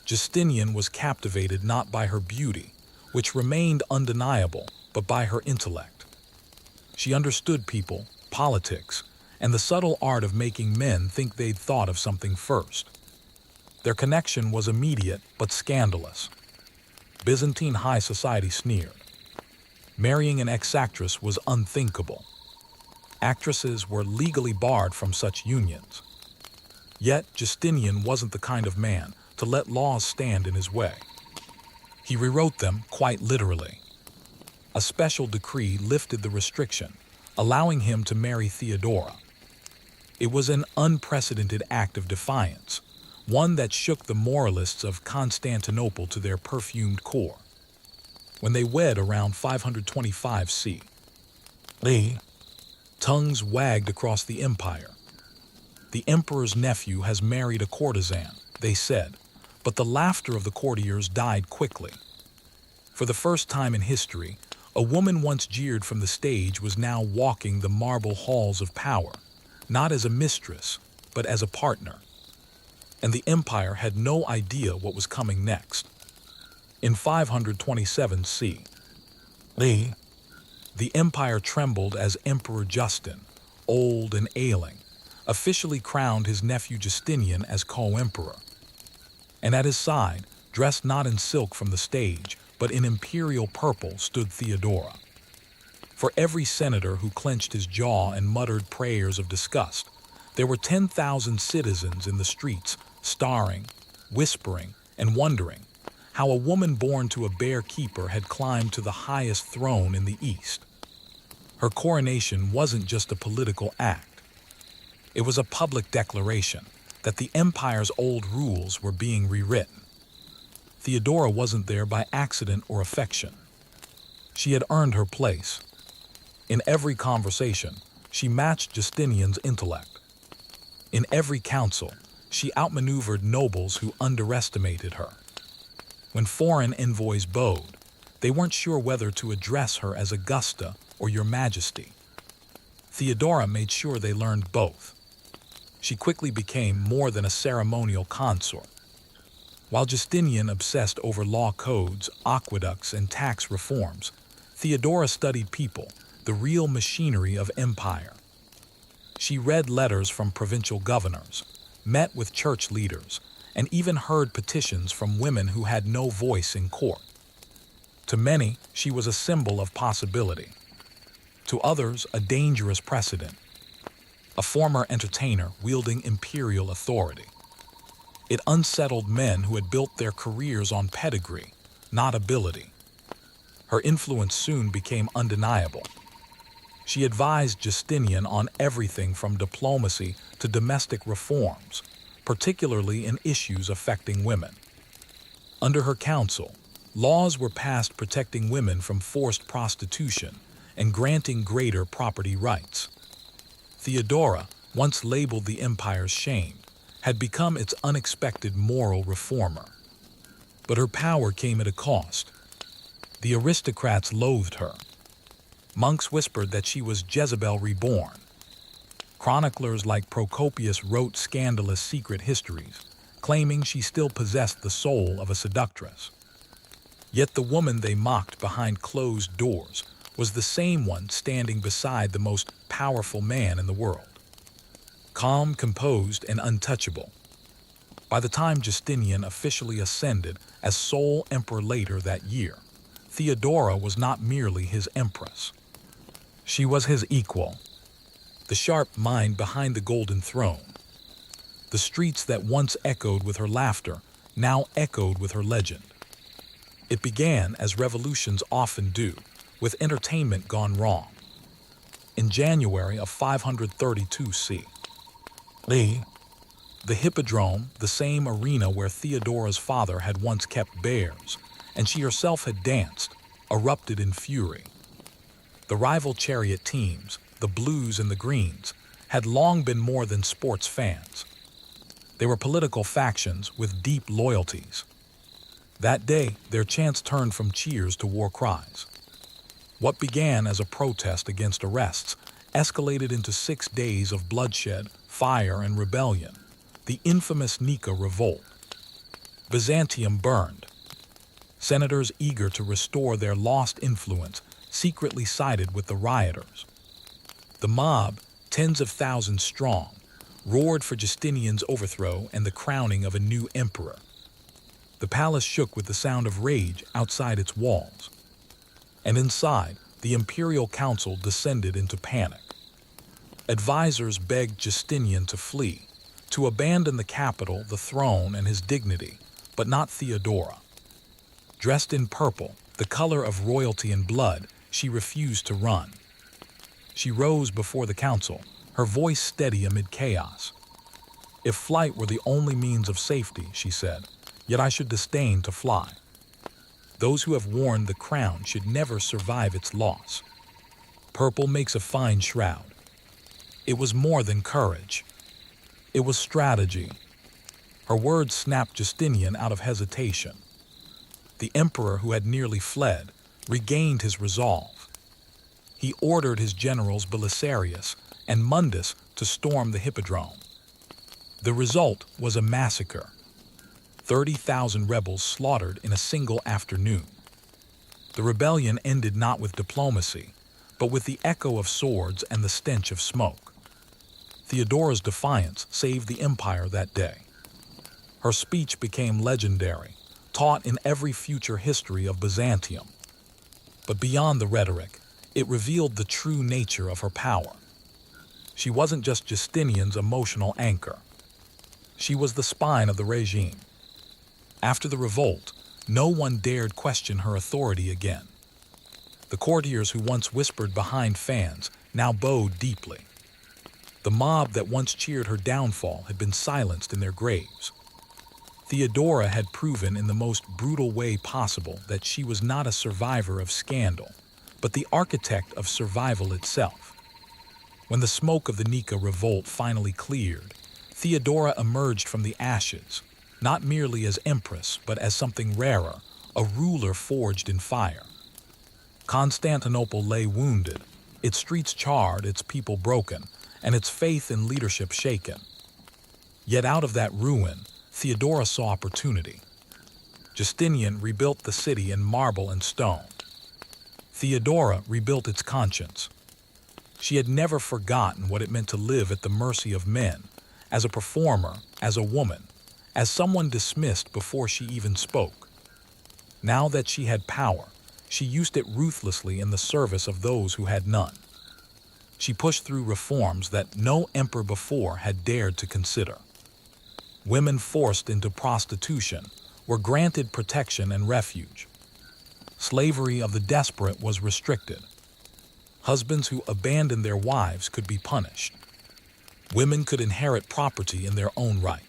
Speaker 1: Justinian was captivated not by her beauty, which remained undeniable, but by her intellect. She understood people, politics, and the subtle art of making men think they'd thought of something first. Their connection was immediate but scandalous. Byzantine high society sneered. Marrying an ex-actress was unthinkable. Actresses were legally barred from such unions. Yet Justinian wasn't the kind of man to let laws stand in his way. He rewrote them quite literally. A special decree lifted the restriction, allowing him to marry Theodora. It was an unprecedented act of defiance, one that shook the moralists of Constantinople to their perfumed core. When they wed around 525 C. Tongues wagged across the empire. The emperor's nephew has married a courtesan, they said, but the laughter of the courtiers died quickly. For the first time in history, a woman once jeered from the stage was now walking the marble halls of power, not as a mistress, but as a partner. And the empire had no idea what was coming next. In 527 C. The empire trembled as Emperor Justin, old and ailing, officially crowned his nephew Justinian as co-emperor. And at his side, dressed not in silk from the stage, but in imperial purple, stood Theodora. For every senator who clenched his jaw and muttered prayers of disgust, there were 10,000 citizens in the streets, staring, whispering, and wondering how a woman born to a bear keeper had climbed to the highest throne in the East. Her coronation wasn't just a political act. It was a public declaration that the empire's old rules were being rewritten. Theodora wasn't there by accident or affection. She had earned her place. In every conversation, she matched Justinian's intellect. In every council, she outmaneuvered nobles who underestimated her. When foreign envoys bowed, they weren't sure whether to address her as Augusta or Your Majesty. Theodora made sure they learned both. She quickly became more than a ceremonial consort. While Justinian obsessed over law codes, aqueducts, and tax reforms, Theodora studied people, the real machinery of empire. She read letters from provincial governors, met with church leaders, and even heard petitions from women who had no voice in court. To many, she was a symbol of possibility. To others, a dangerous precedent. A former entertainer wielding imperial authority. It unsettled men who had built their careers on pedigree, not ability. Her influence soon became undeniable. She advised Justinian on everything from diplomacy to domestic reforms, particularly in issues affecting women. Under her counsel, laws were passed protecting women from forced prostitution and granting greater property rights. Theodora, once labeled the empire's shame, had become its unexpected moral reformer. But her power came at a cost. The aristocrats loathed her. Monks whispered that she was Jezebel reborn. Chroniclers like Procopius wrote scandalous secret histories, claiming she still possessed the soul of a seductress. Yet the woman they mocked behind closed doors was the same one standing beside the most powerful man in the world. Calm, composed, and untouchable. By the time Justinian officially ascended as sole emperor later that year, Theodora was not merely his empress. She was his equal. The sharp mind behind the golden throne. The streets that once echoed with her laughter now echoed with her legend. It began, as revolutions often do, with entertainment gone wrong. In January of 532 C. The Hippodrome, the same arena where Theodora's father had once kept bears, and she herself had danced, erupted in fury. The rival chariot teams, the blues and the greens, had long been more than sports fans. They were political factions with deep loyalties. That day, their chants turned from cheers to war cries. What began as a protest against arrests escalated into 6 days of bloodshed, fire, and rebellion, the infamous Nika Revolt. Byzantium burned. Senators eager to restore their lost influence secretly sided with the rioters. The mob, tens of thousands strong, roared for Justinian's overthrow and the crowning of a new emperor. The palace shook with the sound of rage outside its walls. And inside, the imperial council descended into panic. Advisors begged Justinian to flee, to abandon the capital, the throne, and his dignity, but not Theodora. Dressed in purple, the color of royalty and blood, she refused to run. She rose before the council, her voice steady amid chaos. If flight were the only means of safety, she said, yet I should disdain to fly. Those who have worn the crown should never survive its loss. Purple makes a fine shroud, It was more than courage. It was strategy. Her words snapped Justinian out of hesitation. The emperor, who had nearly fled, regained his resolve. He ordered his generals Belisarius and Mundus to storm the hippodrome. The result was a massacre. 30,000 rebels slaughtered in a single afternoon. The rebellion ended not with diplomacy, but with the echo of swords and the stench of smoke. Theodora's defiance saved the empire that day. Her speech became legendary, taught in every future history of Byzantium. But beyond the rhetoric, it revealed the true nature of her power. She wasn't just Justinian's emotional anchor. She was the spine of the regime. After the revolt, no one dared question her authority again. The courtiers who once whispered behind fans now bowed deeply. The mob that once cheered her downfall had been silenced in their graves. Theodora had proven in the most brutal way possible that she was not a survivor of scandal, but the architect of survival itself. When the smoke of the Nika revolt finally cleared, Theodora emerged from the ashes, not merely as empress, but as something rarer, a ruler forged in fire. Constantinople lay wounded, its streets charred, its people broken, and its faith in leadership shaken. Yet out of that ruin, Theodora saw opportunity. Justinian rebuilt the city in marble and stone. Theodora rebuilt its conscience. She had never forgotten what it meant to live at the mercy of men, as a performer, as a woman, as someone dismissed before she even spoke. Now that she had power, she used it ruthlessly in the service of those who had none. She pushed through reforms that no emperor before had dared to consider. Women forced into prostitution were granted protection and refuge. Slavery of the desperate was restricted. Husbands who abandoned their wives could be punished. Women could inherit property in their own right.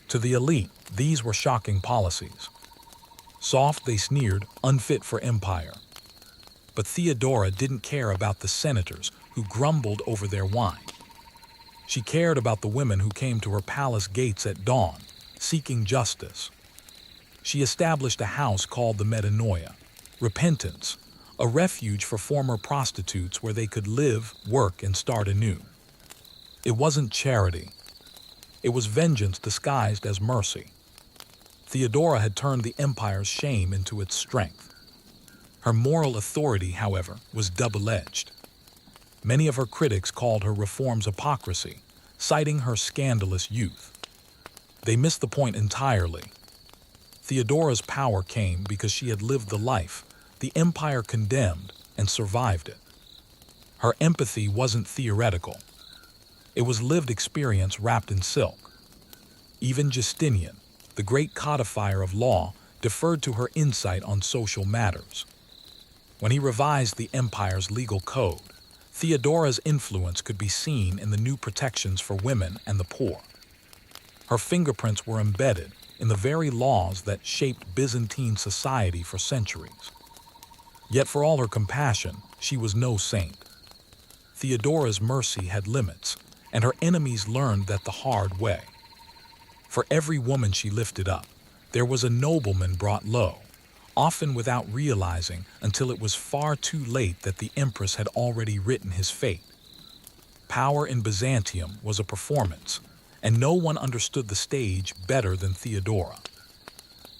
Speaker 1: To the elite, these were shocking policies. Soft, they sneered, unfit for empire. But Theodora didn't care about the senators who grumbled over their wine. She cared about the women who came to her palace gates at dawn, seeking justice. She established a house called the Metanoia, repentance, a refuge for former prostitutes where they could live, work, and start anew. It wasn't charity. It was vengeance disguised as mercy. Theodora had turned the empire's shame into its strength. Her moral authority, however, was double-edged. Many of her critics called her reforms hypocrisy, citing her scandalous youth. They missed the point entirely. Theodora's power came because she had lived the life the empire condemned and survived it. Her empathy wasn't theoretical. It was lived experience wrapped in silk. Even Justinian, the great codifier of law, deferred to her insight on social matters. When he revised the empire's legal code, Theodora's influence could be seen in the new protections for women and the poor. Her fingerprints were embedded in the very laws that shaped Byzantine society for centuries. Yet for all her compassion, she was no saint. Theodora's mercy had limits, and her enemies learned that the hard way. For every woman she lifted up, there was a nobleman brought low, often without realizing until it was far too late that the empress had already written his fate. Power in Byzantium was a performance, and no one understood the stage better than Theodora.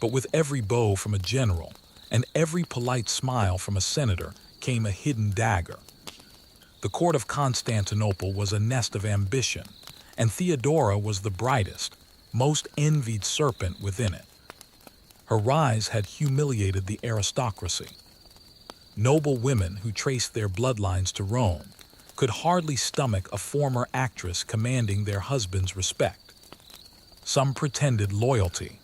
Speaker 1: But with every bow from a general and every polite smile from a senator came a hidden dagger. The court of Constantinople was a nest of ambition, and Theodora was the brightest, most envied serpent within it. Her rise had humiliated the aristocracy. Noble women who traced their bloodlines to Rome could hardly stomach a former actress commanding their husband's respect. Some pretended loyalty.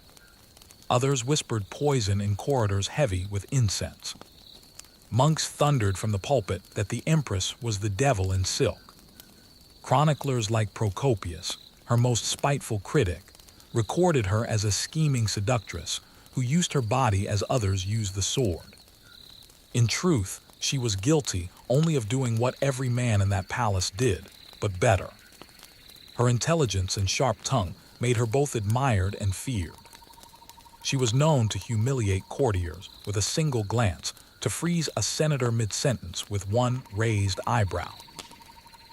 Speaker 1: Others whispered poison in corridors heavy with incense. Monks thundered from the pulpit that the empress was the devil in silk. Chroniclers like Procopius, her most spiteful critic, recorded her as a scheming seductress who used her body as others used the sword. In truth, she was guilty only of doing what every man in that palace did, but better. Her intelligence and sharp tongue made her both admired and feared. She was known to humiliate courtiers with a single glance, to freeze a senator mid-sentence with one raised eyebrow.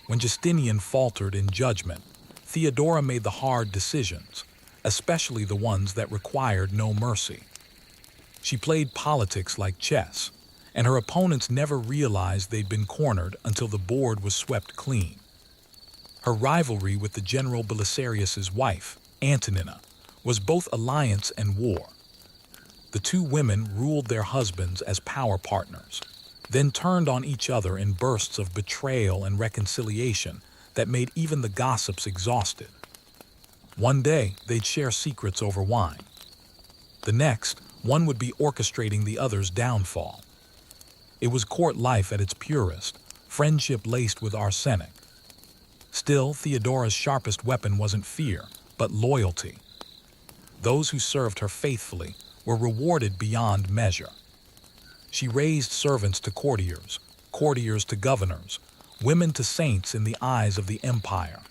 Speaker 1: When Justinian faltered in judgment, Theodora made the hard decisions, especially the ones that required no mercy. She played politics like chess, and her opponents never realized they'd been cornered until the board was swept clean. Her rivalry with the general Belisarius's wife, Antonina, was both alliance and war. The two women ruled their husbands as power partners, then turned on each other in bursts of betrayal and reconciliation that made even the gossips exhausted. One day, they'd share secrets over wine. The next, one would be orchestrating the other's downfall. It was court life at its purest, friendship laced with arsenic. Still, Theodora's sharpest weapon wasn't fear, but loyalty. Those who served her faithfully were rewarded beyond measure. She raised servants to courtiers, courtiers to governors, women to saints in the eyes of the empire.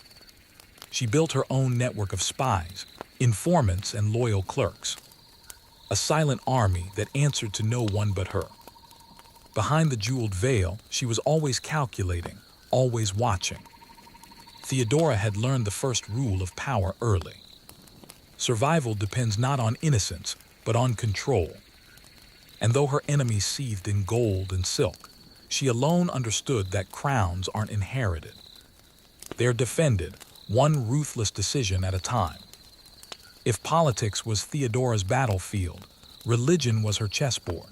Speaker 1: She built her own network of spies, informants, and loyal clerks. A silent army that answered to no one but her. Behind the jeweled veil, she was always calculating, always watching. Theodora had learned the first rule of power early. Survival depends not on innocence, but on control. And though her enemies seethed in gold and silk, she alone understood that crowns aren't inherited. They're defended, one ruthless decision at a time. If politics was Theodora's battlefield, religion was her chessboard.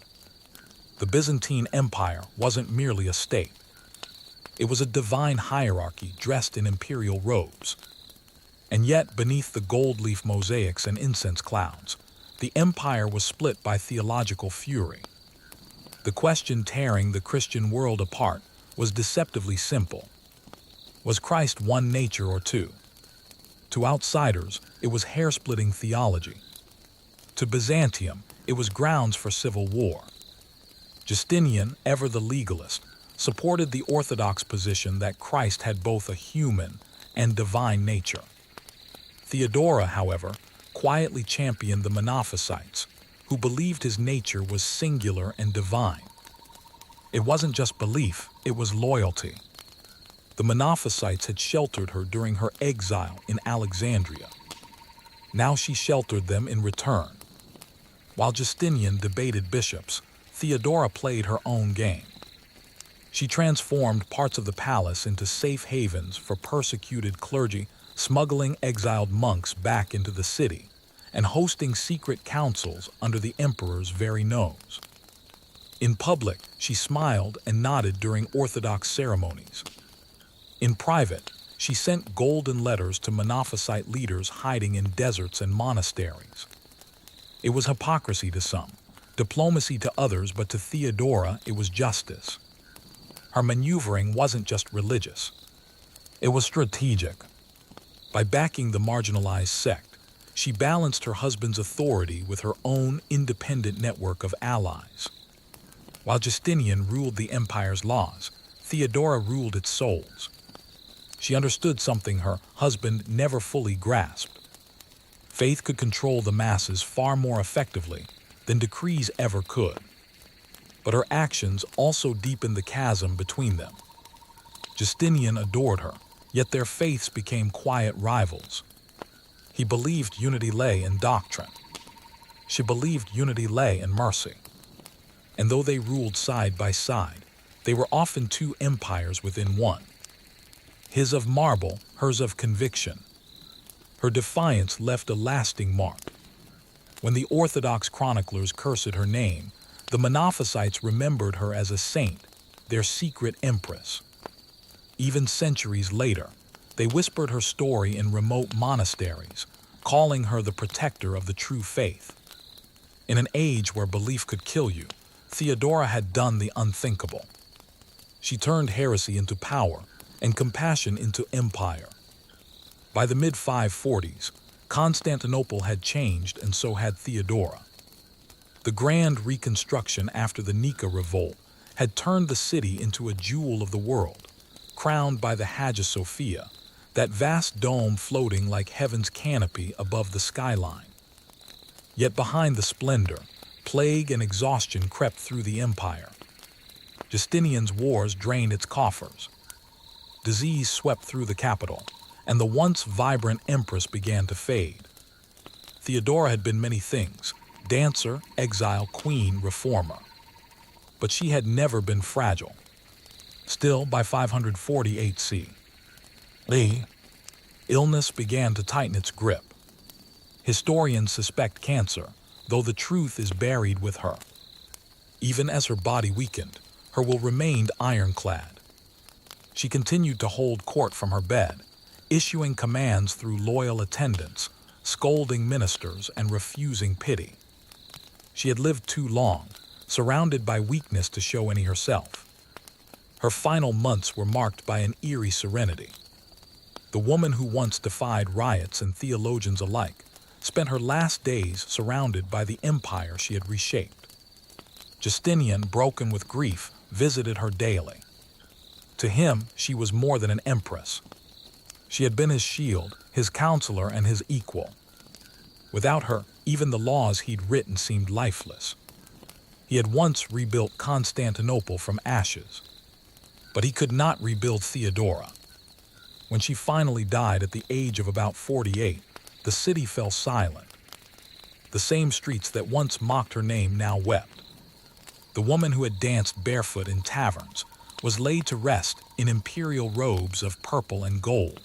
Speaker 1: The Byzantine Empire wasn't merely a state. It was a divine hierarchy dressed in imperial robes. And yet, beneath the gold leaf mosaics and incense clouds, the empire was split by theological fury. The question tearing the Christian world apart was deceptively simple. Was Christ one nature or two? To outsiders, it was hair-splitting theology. To Byzantium, it was grounds for civil war. Justinian, ever the legalist, supported the orthodox position that Christ had both a human and divine nature. Theodora, however, quietly championed the Monophysites, who believed his nature was singular and divine. It wasn't just belief, it was loyalty. The Monophysites had sheltered her during her exile in Alexandria. Now she sheltered them in return. While Justinian debated bishops, Theodora played her own game. She transformed parts of the palace into safe havens for persecuted clergy, smuggling exiled monks back into the city, and hosting secret councils under the emperor's very nose. In public, she smiled and nodded during Orthodox ceremonies. In private, she sent golden letters to Monophysite leaders hiding in deserts and monasteries. It was hypocrisy to some, diplomacy to others, but to Theodora it was justice. Her maneuvering wasn't just religious. It was strategic. By backing the marginalized sect, she balanced her husband's authority with her own independent network of allies. While Justinian ruled the empire's laws, Theodora ruled its souls. She understood something her husband never fully grasped. Faith could control the masses far more effectively than decrees ever could. But her actions also deepened the chasm between them. Justinian adored her, yet their faiths became quiet rivals. He believed unity lay in doctrine. She believed unity lay in mercy. And though they ruled side by side, they were often two empires within one. His of marble, hers of conviction. Her defiance left a lasting mark. When the Orthodox chroniclers cursed her name, the Monophysites remembered her as a saint, their secret empress. Even centuries later, they whispered her story in remote monasteries, calling her the protector of the true faith. In an age where belief could kill you, Theodora had done the unthinkable. She turned heresy into power and compassion into empire. By the mid-540s, Constantinople had changed, and so had Theodora. The grand reconstruction after the Nika revolt had turned the city into a jewel of the world, crowned by the Hagia Sophia, that vast dome floating like heaven's canopy above the skyline. Yet behind the splendor, plague and exhaustion crept through the empire. Justinian's wars drained its coffers. Disease swept through the capital, and the once vibrant empress began to fade. Theodora had been many things: dancer, exile, queen, reformer. But she had never been fragile. Still, by 540 HC, illness began to tighten its grip. Historians suspect cancer, though the truth is buried with her. Even as her body weakened, her will remained ironclad. She continued to hold court from her bed, issuing commands through loyal attendants, scolding ministers, and refusing pity. She had lived too long, surrounded by weakness to show any herself. Her final months were marked by an eerie serenity. The woman who once defied riots and theologians alike spent her last days surrounded by the empire she had reshaped. Justinian, broken with grief, visited her daily. To him, she was more than an empress. She had been his shield, his counselor, and his equal. Without her, even the laws he'd written seemed lifeless. He had once rebuilt Constantinople from ashes, but he could not rebuild Theodora. When she finally died at the age of about 48, the city fell silent. The same streets that once mocked her name now wept. The woman who had danced barefoot in taverns was laid to rest in imperial robes of purple and gold.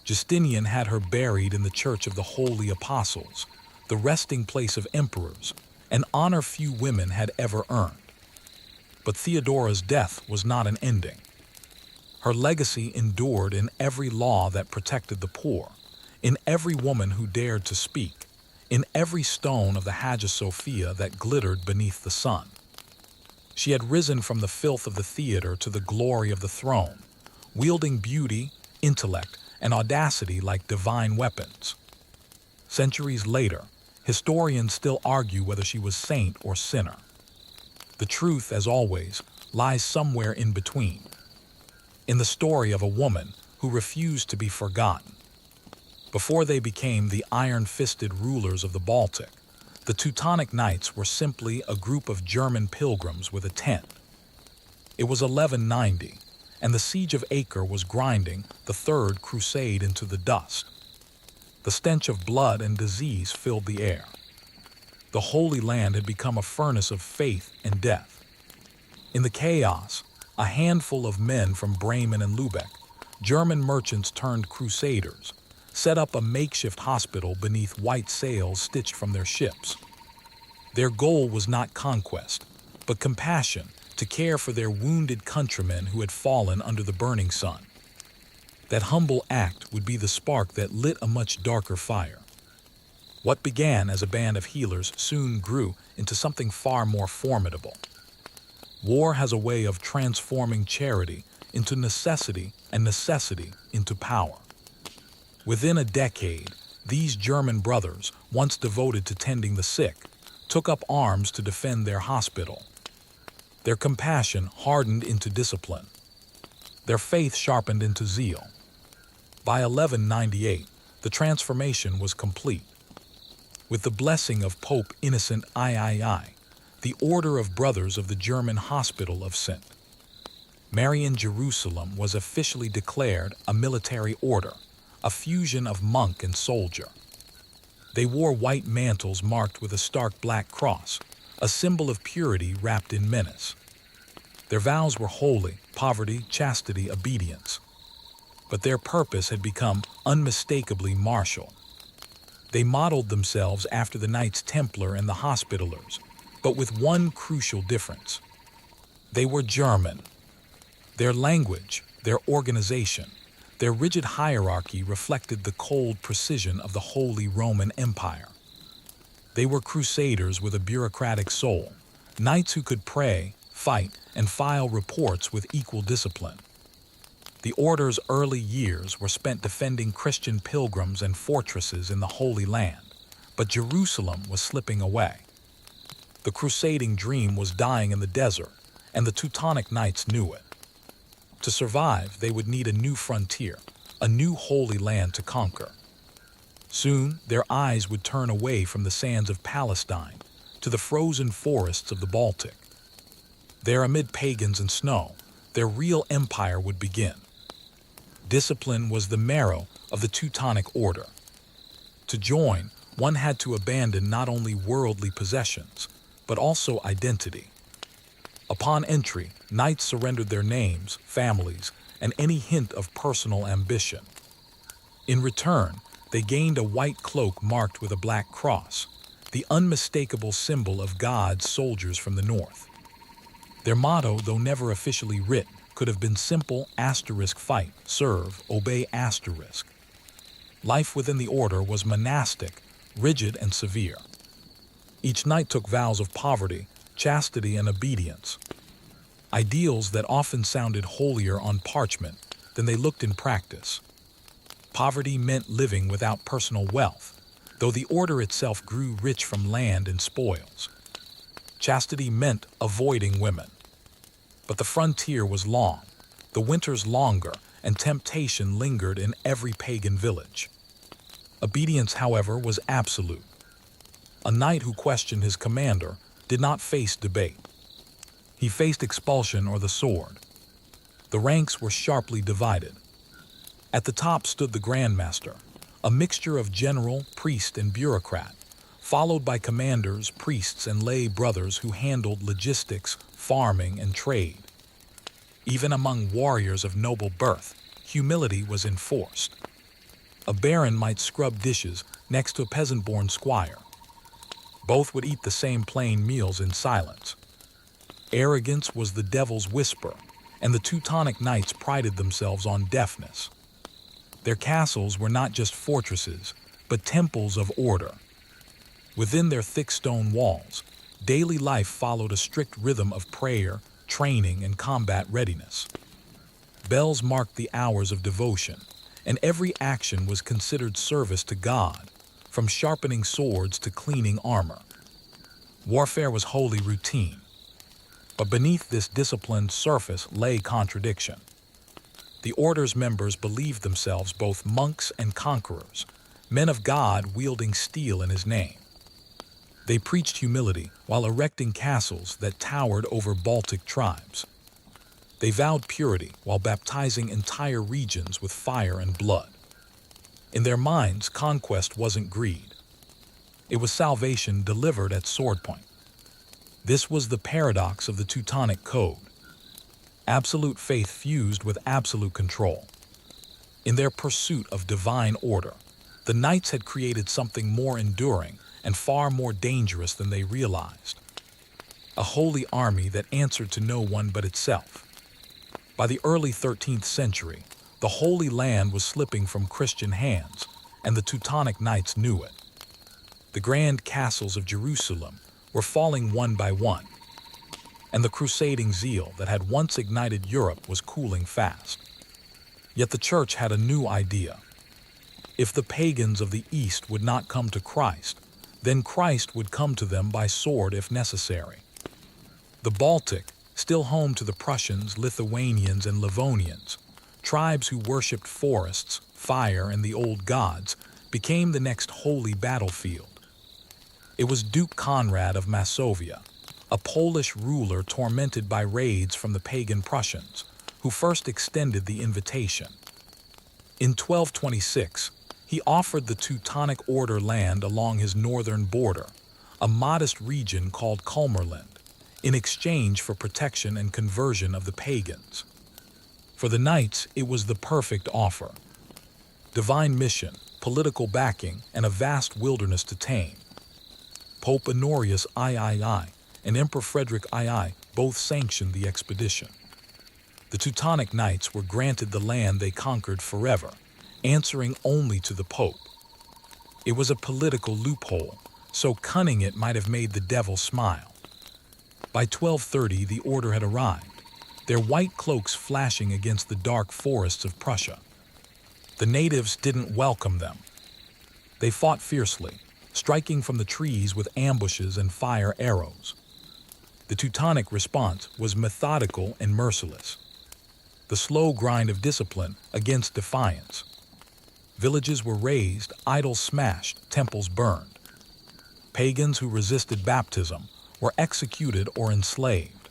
Speaker 1: Justinian had her buried in the Church of the Holy Apostles, the resting place of emperors, an honor few women had ever earned. But Theodora's death was not an ending. Her legacy endured in every law that protected the poor, in every woman who dared to speak, in every stone of the Hagia Sophia that glittered beneath the sun. She had risen from the filth of the theater to the glory of the throne, wielding beauty, intellect, and audacity like divine weapons. Centuries later, historians still argue whether she was saint or sinner. The truth, as always, lies somewhere in between, in the story of a woman who refused to be forgotten. Before they became the iron-fisted rulers of the Baltic, the Teutonic Knights were simply a group of German pilgrims with a tent. It was 1190, and the siege of Acre was grinding the Third Crusade into the dust. The stench of blood and disease filled the air. The Holy Land had become a furnace of faith and death. In the chaos, a handful of men from Bremen and Lübeck, German merchants turned crusaders, set up a makeshift hospital beneath white sails stitched from their ships. Their goal was not conquest, but compassion, to care for their wounded countrymen who had fallen under the burning sun. That humble act would be the spark that lit a much darker fire. What began as a band of healers soon grew into something far more formidable. War has a way of transforming charity into necessity and necessity into power. Within a decade, these German brothers, once devoted to tending the sick, took up arms to defend their hospital. Their compassion hardened into discipline. Their faith sharpened into zeal. By 1198, the transformation was complete. With the blessing of Pope Innocent III, the Order of Brothers of the German Hospital of St. Mary in Jerusalem was officially declared a military order, a fusion of monk and soldier. They wore white mantles marked with a stark black cross, a symbol of purity wrapped in menace. Their vows were holy: poverty, chastity, obedience. But their purpose had become unmistakably martial. They modeled themselves after the Knights Templar and the Hospitallers, but with one crucial difference. They were German. Their language, their organization, their rigid hierarchy reflected the cold precision of the Holy Roman Empire. They were crusaders with a bureaucratic soul, knights who could pray, fight, and file reports with equal discipline. The order's early years were spent defending Christian pilgrims and fortresses in the Holy Land, but Jerusalem was slipping away. The crusading dream was dying in the desert, and the Teutonic Knights knew it. To survive, they would need a new frontier, a new holy land to conquer. Soon, their eyes would turn away from the sands of Palestine to the frozen forests of the Baltic. There, amid pagans and snow, their real empire would begin. Discipline was the marrow of the Teutonic Order. To join, one had to abandon not only worldly possessions, but also identity. Upon entry, knights surrendered their names, families, and any hint of personal ambition. In return, they gained a white cloak marked with a black cross, the unmistakable symbol of God's soldiers from the north. Their motto, though never officially written, could have been simple: fight, serve, obey. Life within the order was monastic, rigid, and severe. Each knight took vows of poverty, chastity, and obedience, ideals that often sounded holier on parchment than they looked in practice. Poverty meant living without personal wealth, though the order itself grew rich from land and spoils. Chastity meant avoiding women. But the frontier was long, the winters longer, and temptation lingered in every pagan village. Obedience, however, was absolute. A knight who questioned his commander did not face debate. He faced expulsion or the sword. The ranks were sharply divided. At the top stood the Grand Master, a mixture of general, priest, and bureaucrat, followed by commanders, priests, and lay brothers who handled logistics, farming, and trade. Even among warriors of noble birth, humility was enforced. A baron might scrub dishes next to a peasant-born squire. Both would eat the same plain meals in silence. Arrogance was the devil's whisper, and the Teutonic knights prided themselves on deafness. Their castles were not just fortresses, but temples of order. Within their thick stone walls, daily life followed a strict rhythm of prayer, training, and combat readiness. Bells marked the hours of devotion, and every action was considered service to God, from sharpening swords to cleaning armor. Warfare was wholly routine. But beneath this disciplined surface lay contradiction. The order's members believed themselves both monks and conquerors, men of God wielding steel in his name. They preached humility while erecting castles that towered over Baltic tribes. They vowed purity while baptizing entire regions with fire and blood. In their minds, conquest wasn't greed. It was salvation delivered at sword point. This was the paradox of the Teutonic Code. Absolute faith fused with absolute control. In their pursuit of divine order, the knights had created something more enduring and far more dangerous than they realized. A holy army that answered to no one but itself. By the early 13th century, the Holy Land was slipping from Christian hands, and the Teutonic knights knew it. The grand castles of Jerusalem were falling one by one, and the crusading zeal that had once ignited Europe was cooling fast. Yet the church had a new idea. If the pagans of the East would not come to Christ, then Christ would come to them by sword if necessary. The Baltic, still home to the Prussians, Lithuanians, and Livonians, tribes who worshipped forests, fire, and the old gods, became the next holy battlefield. It was Duke Conrad of Masovia, a Polish ruler tormented by raids from the pagan Prussians, who first extended the invitation. In 1226, he offered the Teutonic Order land along his northern border, a modest region called Kalmarland, in exchange for protection and conversion of the pagans. For the knights, it was the perfect offer. Divine mission, political backing, and a vast wilderness to tame. Pope Honorius III and Emperor Frederick II both sanctioned the expedition. The Teutonic knights were granted the land they conquered forever, answering only to the Pope. It was a political loophole, so cunning it might have made the devil smile. By 1230, the order had arrived, their white cloaks flashing against the dark forests of Prussia. The natives didn't welcome them. They fought fiercely, striking from the trees with ambushes and fire arrows. The Teutonic response was methodical and merciless. the slow grind of discipline against defiance. Villages were razed, idols smashed, temples burned. Pagans who resisted baptism were executed or enslaved.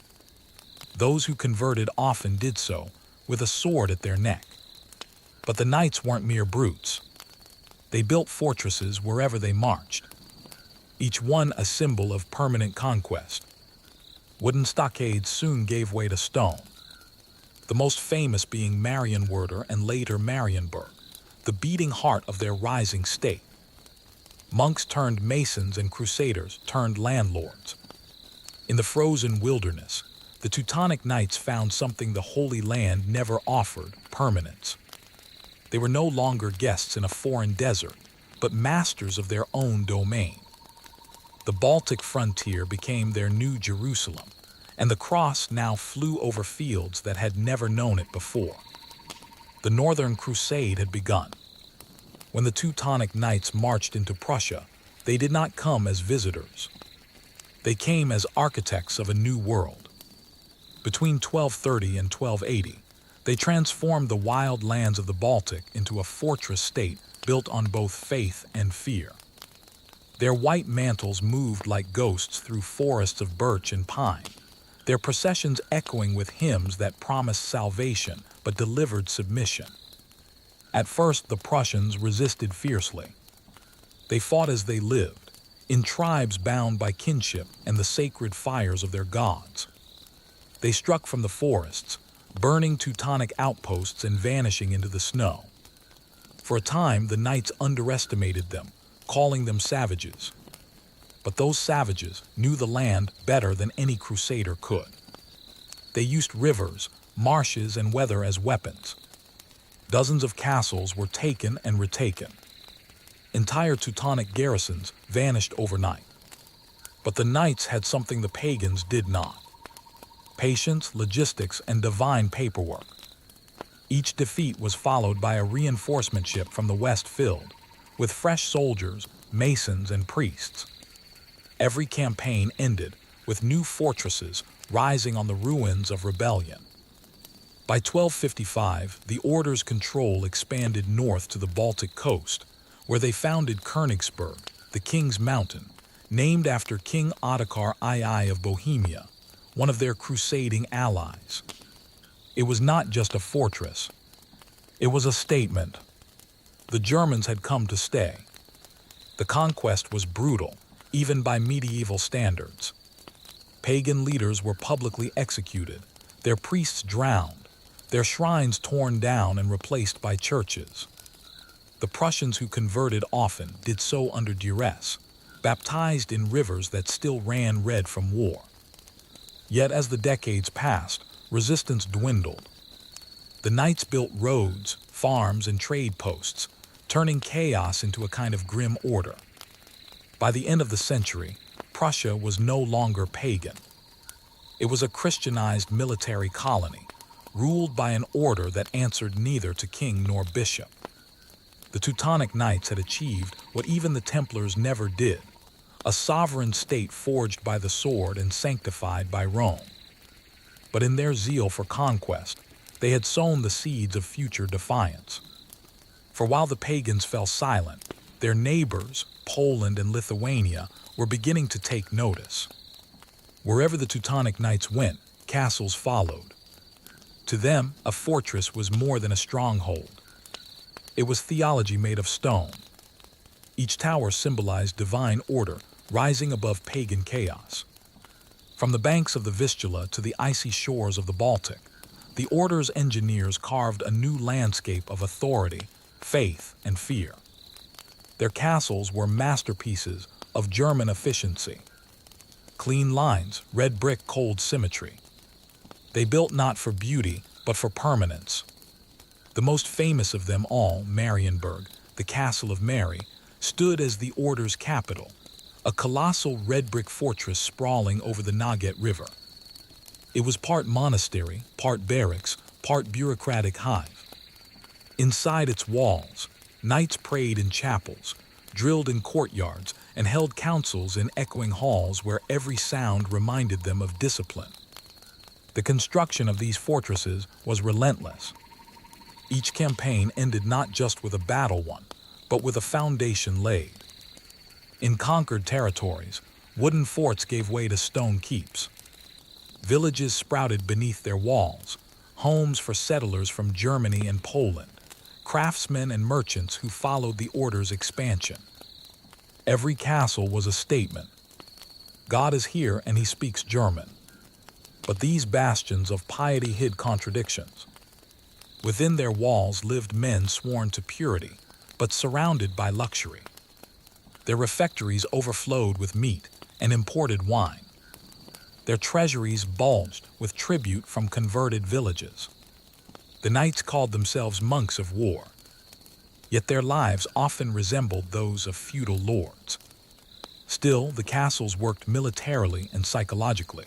Speaker 1: Those who converted often did so with a sword at their neck. But the knights weren't mere brutes. They built fortresses wherever they marched, each one a symbol of permanent conquest. Wooden stockades soon gave way to stone, the most famous being Marienwerder and later Marienburg, the beating heart of their rising state. Monks turned masons and crusaders turned landlords. In the frozen wilderness, the Teutonic Knights found something the Holy Land never offered: permanence. They were no longer guests in a foreign desert, but masters of their own domain. The Baltic frontier became their new Jerusalem, and the cross now flew over fields that had never known it before. The Northern Crusade had begun. When the Teutonic Knights marched into Prussia, they did not come as visitors. They came as architects of a new world. Between 1230 and 1280, they transformed the wild lands of the Baltic into a fortress state built on both faith and fear. Their white mantles moved like ghosts through forests of birch and pine, their processions echoing with hymns that promised salvation but delivered submission. At first, the Prussians resisted fiercely. They fought as they lived, in tribes bound by kinship and the sacred fires of their gods. They struck from the forests, burning Teutonic outposts and vanishing into the snow. For a time, the knights underestimated them, calling them savages. But those savages knew the land better than any crusader could. They used rivers, marshes, and weather as weapons. Dozens of castles were taken and retaken. Entire Teutonic garrisons vanished overnight. But the knights had something the pagans did not: patience, logistics, and divine paperwork. Each defeat was followed by a reinforcement ship from the west filled with fresh soldiers, masons, and priests. Every campaign ended with new fortresses rising on the ruins of rebellion. By 1255, the Order's control expanded north to the Baltic coast, where they founded Königsberg, the King's Mountain, named after King Ottokar II of Bohemia, one of their crusading allies. It was not just a fortress. It was a statement. The Germans had come to stay. The conquest was brutal, even by medieval standards. Pagan leaders were publicly executed, their priests drowned, their shrines torn down and replaced by churches. The Prussians who converted often did so under duress, baptized in rivers that still ran red from war. Yet as the decades passed, resistance dwindled. The knights built roads, farms, and trade posts, turning chaos into a kind of grim order. By the end of the century, Prussia was no longer pagan. It was a Christianized military colony, ruled by an order that answered neither to king nor bishop. The Teutonic Knights had achieved what even the Templars never did: a sovereign state forged by the sword and sanctified by Rome. But in their zeal for conquest, they had sown the seeds of future defiance. For while the pagans fell silent, their neighbors, Poland and Lithuania, were beginning to take notice. Wherever the Teutonic Knights went, castles followed. To them, a fortress was more than a stronghold. It was theology made of stone. Each tower symbolized divine order, rising above pagan chaos. From the banks of the Vistula to the icy shores of the Baltic, the Order's engineers carved a new landscape of authority, faith, and fear. Their castles were masterpieces of German efficiency. Clean lines, red brick, cold symmetry. They built not for beauty, but for permanence. The most famous of them all, Marienburg, the Castle of Mary, stood as the Order's capital, a colossal red brick fortress sprawling over the Naget River. It was part monastery, part barracks, part bureaucratic hive. Inside its walls, knights prayed in chapels, drilled in courtyards, and held councils in echoing halls where every sound reminded them of discipline. The construction of these fortresses was relentless. Each campaign ended not just with a battle won, but with a foundation laid. In conquered territories, wooden forts gave way to stone keeps. Villages sprouted beneath their walls, homes for settlers from Germany and Poland, craftsmen and merchants who followed the order's expansion. Every castle was a statement. God is here and he speaks German. But these bastions of piety hid contradictions. Within their walls lived men sworn to purity, but surrounded by luxury. Their refectories overflowed with meat and imported wine. Their treasuries bulged with tribute from converted villages. The knights called themselves monks of war, yet their lives often resembled those of feudal lords. Still, the castles worked militarily and psychologically.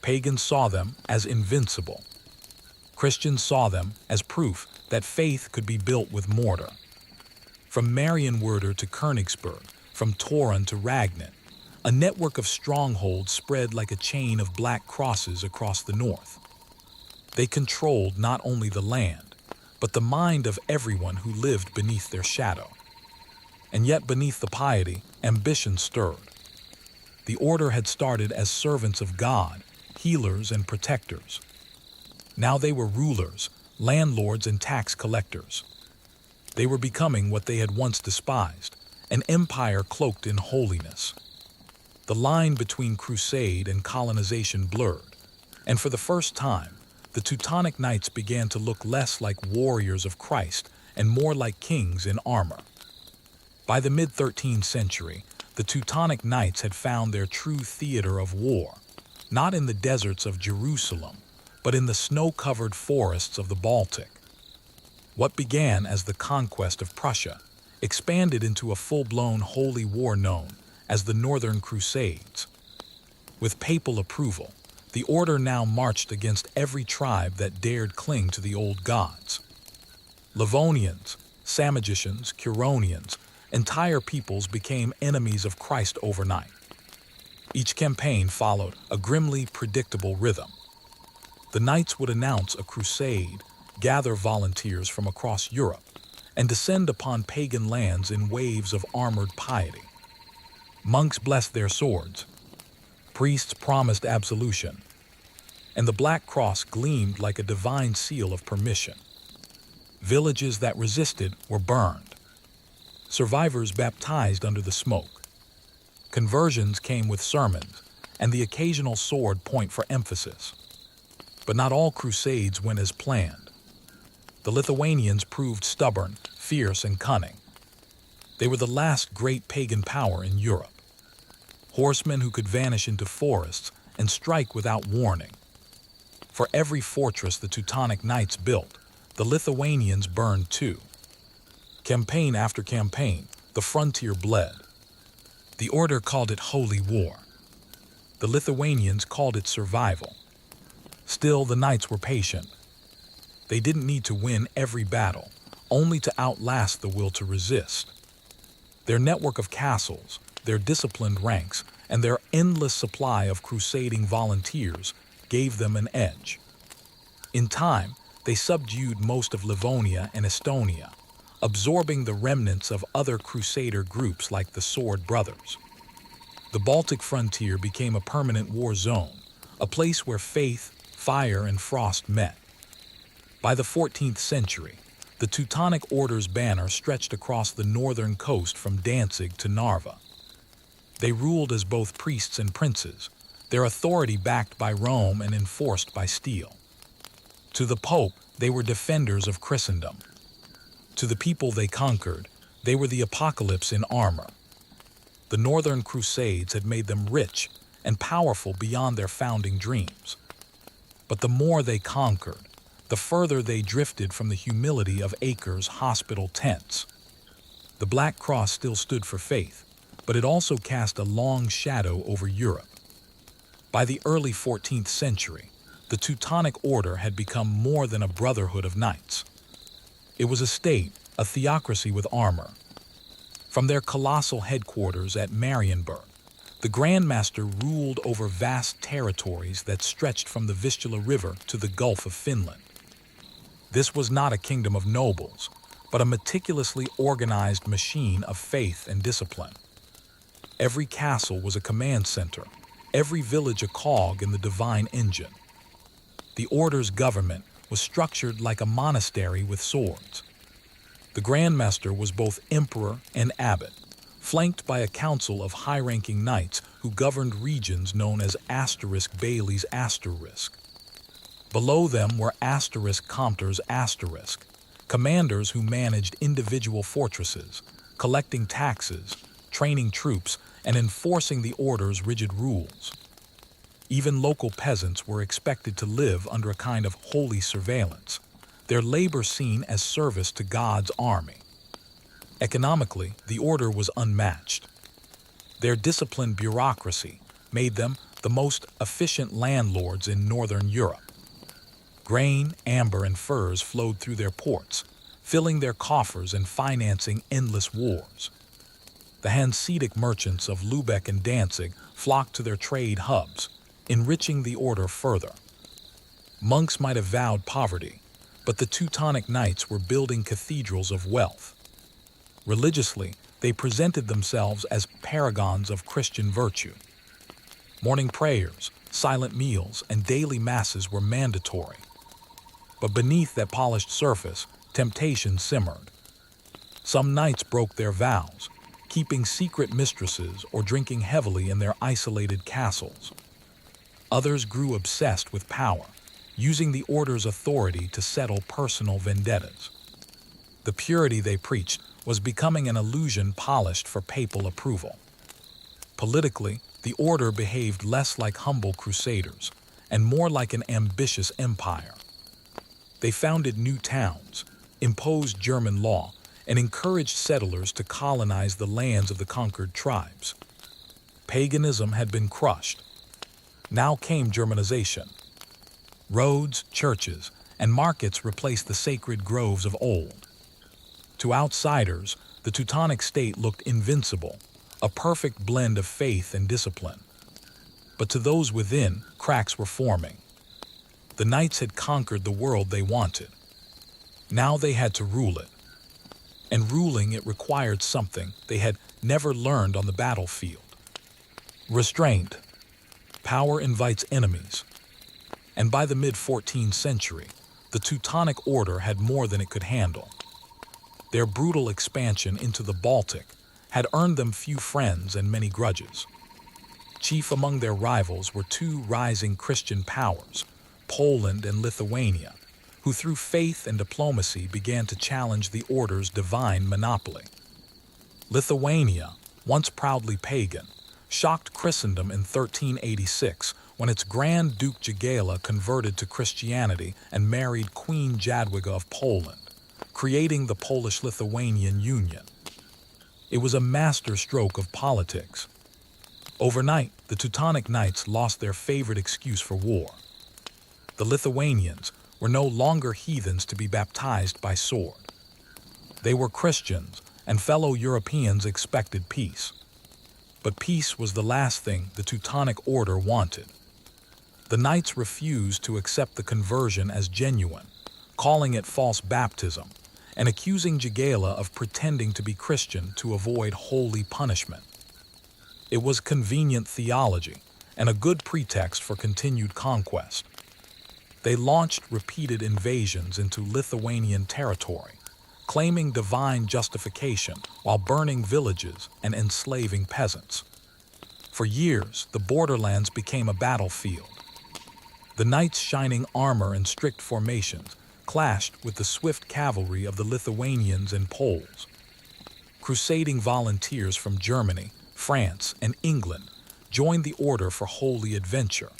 Speaker 1: Pagans saw them as invincible. Christians saw them as proof that faith could be built with mortar. From Marienwerder to Königsberg, from Toren to Ragnan, a network of strongholds spread like a chain of black crosses across the north. They controlled not only the land, but the mind of everyone who lived beneath their shadow. And yet beneath the piety, ambition stirred. The order had started as servants of God, healers and protectors. Now they were rulers, landlords and tax collectors. They were becoming what they had once despised, an empire cloaked in holiness. The line between crusade and colonization blurred, and for the first time, the Teutonic Knights began to look less like warriors of Christ and more like kings in armor. By the mid-13th century, the Teutonic Knights had found their true theater of war, not in the deserts of Jerusalem, but in the snow-covered forests of the Baltic. What began as the conquest of Prussia expanded into a full-blown holy war known as the Northern Crusades. With papal approval, the order now marched against every tribe that dared cling to the old gods. Livonians, Samogitians, Curonians, entire peoples became enemies of Christ overnight. Each campaign followed a grimly predictable rhythm. The knights would announce a crusade, gather volunteers from across Europe, and descend upon pagan lands in waves of armored piety. Monks blessed their swords. Priests promised absolution. And the Black Cross gleamed like a divine seal of permission. Villages that resisted were burned. Survivors baptized under the smoke. Conversions came with sermons and the occasional sword point for emphasis. But not all crusades went as planned. The Lithuanians proved stubborn, fierce, and cunning. They were the last great pagan power in Europe. Horsemen who could vanish into forests and strike without warning. For every fortress the Teutonic Knights built, the Lithuanians burned too. Campaign after campaign, the frontier bled. The order called it holy war. The Lithuanians called it survival. Still, the knights were patient. They didn't need to win every battle, only to outlast the will to resist. Their network of castles, their disciplined ranks, and their endless supply of crusading volunteers gave them an edge. In time, they subdued most of Livonia and Estonia, absorbing the remnants of other crusader groups like the Sword Brothers. The Baltic frontier became a permanent war zone, a place where faith, fire, and frost met. By the 14th century, the Teutonic Order's banner stretched across the northern coast from Danzig to Narva. They ruled as both priests and princes, their authority backed by Rome and enforced by steel. To the Pope, they were defenders of Christendom. To the people they conquered, they were the apocalypse in armor. The Northern Crusades had made them rich and powerful beyond their founding dreams. But the more they conquered, the further they drifted from the humility of Acre's hospital tents. The Black Cross still stood for faith, but it also cast a long shadow over Europe. By the early 14th century, the Teutonic Order had become more than a brotherhood of knights. It was a state, a theocracy with armor. From their colossal headquarters at Marienburg, The Grand Master ruled over vast territories that stretched from the Vistula River to the Gulf of Finland. This was not a kingdom of nobles, but a meticulously organized machine of faith and discipline. Every castle was a command center, every village a cog in the divine engine. The order's government was structured like a monastery with swords. The Grand Master was both emperor and abbot, flanked by a council of high-ranking knights who governed regions known as Asterisk Bailey's Asterisk. Below them were Asterisk Compter's Asterisk, commanders who managed individual fortresses, collecting taxes, training troops, and enforcing the order's rigid rules. Even local peasants were expected to live under a kind of holy surveillance, their labor seen as service to God's army. Economically, the order was unmatched. Their disciplined bureaucracy made them the most efficient landlords in Northern Europe. Grain, amber, and furs flowed through their ports, filling their coffers and financing endless wars. The Hanseatic merchants of Lübeck and Danzig flocked to their trade hubs, enriching the order further. Monks might have vowed poverty, but the Teutonic Knights were building cathedrals of wealth. Religiously, they presented themselves as paragons of Christian virtue. Morning prayers, silent meals, and daily masses were mandatory. But beneath that polished surface, temptation simmered. Some knights broke their vows, keeping secret mistresses or drinking heavily in their isolated castles. Others grew obsessed with power, using the order's authority to settle personal vendettas. The purity they preached was becoming an illusion polished for papal approval. Politically, the order behaved less like humble crusaders and more like an ambitious empire. They founded new towns, imposed German law, and encouraged settlers to colonize the lands of the conquered tribes. Paganism had been crushed. Now came Germanization. Roads, churches, and markets replaced the sacred groves of old. To outsiders, the Teutonic state looked invincible, a perfect blend of faith and discipline. But to those within, cracks were forming. The knights had conquered the world they wanted. Now they had to rule it. And ruling it required something they had never learned on the battlefield. Restraint. Power invites enemies. And by the mid-14th century, the Teutonic Order had more than it could handle. Their brutal expansion into the Baltic had earned them few friends and many grudges. Chief among their rivals were two rising Christian powers, Poland and Lithuania, who through faith and diplomacy began to challenge the order's divine monopoly. Lithuania, once proudly pagan, shocked Christendom in 1386 when its Grand Duke Jagiełła converted to Christianity and married Queen Jadwiga of Poland, creating the Polish-Lithuanian Union. It was a masterstroke of politics. Overnight, the Teutonic Knights lost their favorite excuse for war. The Lithuanians were no longer heathens to be baptized by sword. They were Christians, and fellow Europeans expected peace. But peace was the last thing the Teutonic Order wanted. The knights refused to accept the conversion as genuine, calling it false baptism, and accusing Jagiełła of pretending to be Christian to avoid holy punishment. It was convenient theology and a good pretext for continued conquest. They launched repeated invasions into Lithuanian territory, claiming divine justification while burning villages and enslaving peasants. For years, the borderlands became a battlefield. The knights' shining armor and strict formations clashed with the swift cavalry of the Lithuanians and Poles. Crusading volunteers from Germany, France, and England joined the order for holy adventure,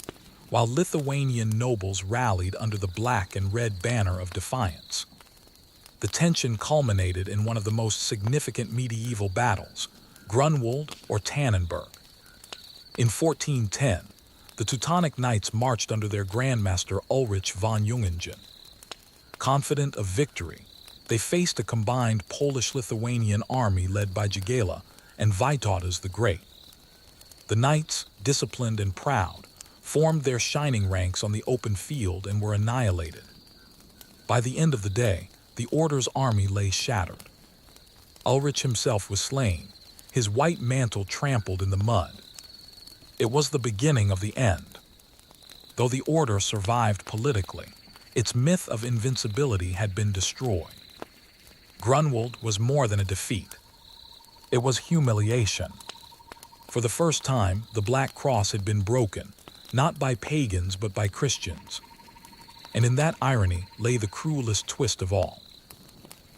Speaker 1: while Lithuanian nobles rallied under the black and red banner of defiance. The tension culminated in one of the most significant medieval battles, Grunwald or Tannenberg. In 1410, the Teutonic Knights marched under their Grandmaster Ulrich von Jungingen. Confident of victory, they faced a combined Polish-Lithuanian army led by Jagiełła and Vytautas the Great. The knights, disciplined and proud, formed their shining ranks on the open field and were annihilated. By the end of the day, the order's army lay shattered. Ulrich himself was slain, his white mantle trampled in the mud. It was the beginning of the end. Though the order survived politically, its myth of invincibility had been destroyed. Grunwald was more than a defeat. It was humiliation. For the first time, the Black Cross had been broken, not by pagans but by Christians. And in that irony lay the cruelest twist of all.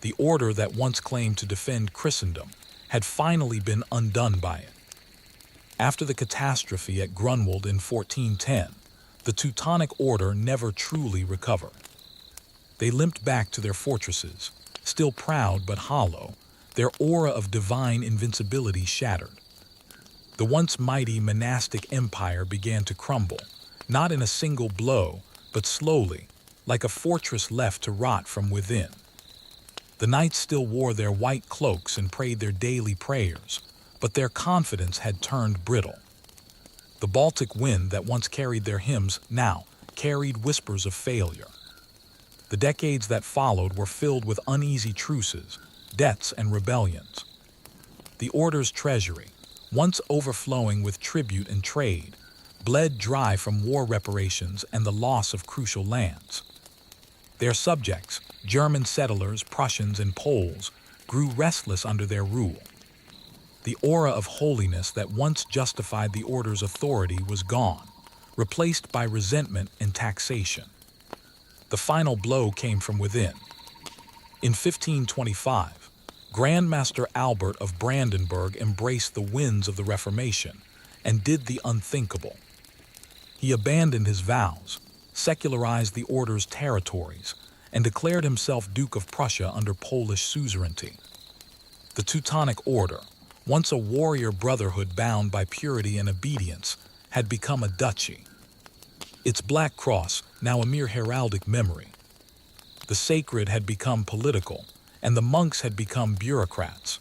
Speaker 1: The order that once claimed to defend Christendom had finally been undone by it. After the catastrophe at Grunwald in 1410, the Teutonic Order never truly recovered. They limped back to their fortresses, still proud but hollow, their aura of divine invincibility shattered. The once mighty monastic empire began to crumble, not in a single blow, but slowly, like a fortress left to rot from within. The knights still wore their white cloaks and prayed their daily prayers, but their confidence had turned brittle. The Baltic wind that once carried their hymns now carried whispers of failure. The decades that followed were filled with uneasy truces, debts, and rebellions. The order's treasury, once overflowing with tribute and trade, bled dry from war reparations and the loss of crucial lands. Their subjects, German settlers, Prussians, and Poles, grew restless under their rule. The aura of holiness that once justified the order's authority was gone, replaced by resentment and taxation. The final blow came from within. In 1525, Grandmaster Albert of Brandenburg embraced the winds of the Reformation and did the unthinkable. He abandoned his vows, secularized the order's territories, and declared himself Duke of Prussia under Polish suzerainty. The Teutonic Order, once a warrior brotherhood bound by purity and obedience, had become a duchy. Its Black Cross, now a mere heraldic memory. The sacred had become political, and the monks had become bureaucrats.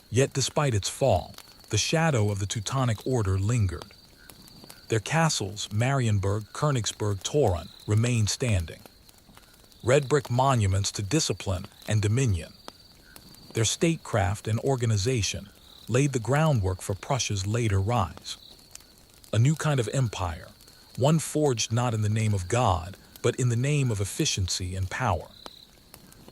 Speaker 1: Yet despite its fall, the shadow of the Teutonic Order lingered. Their castles, Marienburg, Königsberg, Toron, remained standing. Red brick monuments to discipline and dominion. Their statecraft and organization laid the groundwork for Prussia's later rise. A new kind of empire, one forged not in the name of God, but in the name of efficiency and power.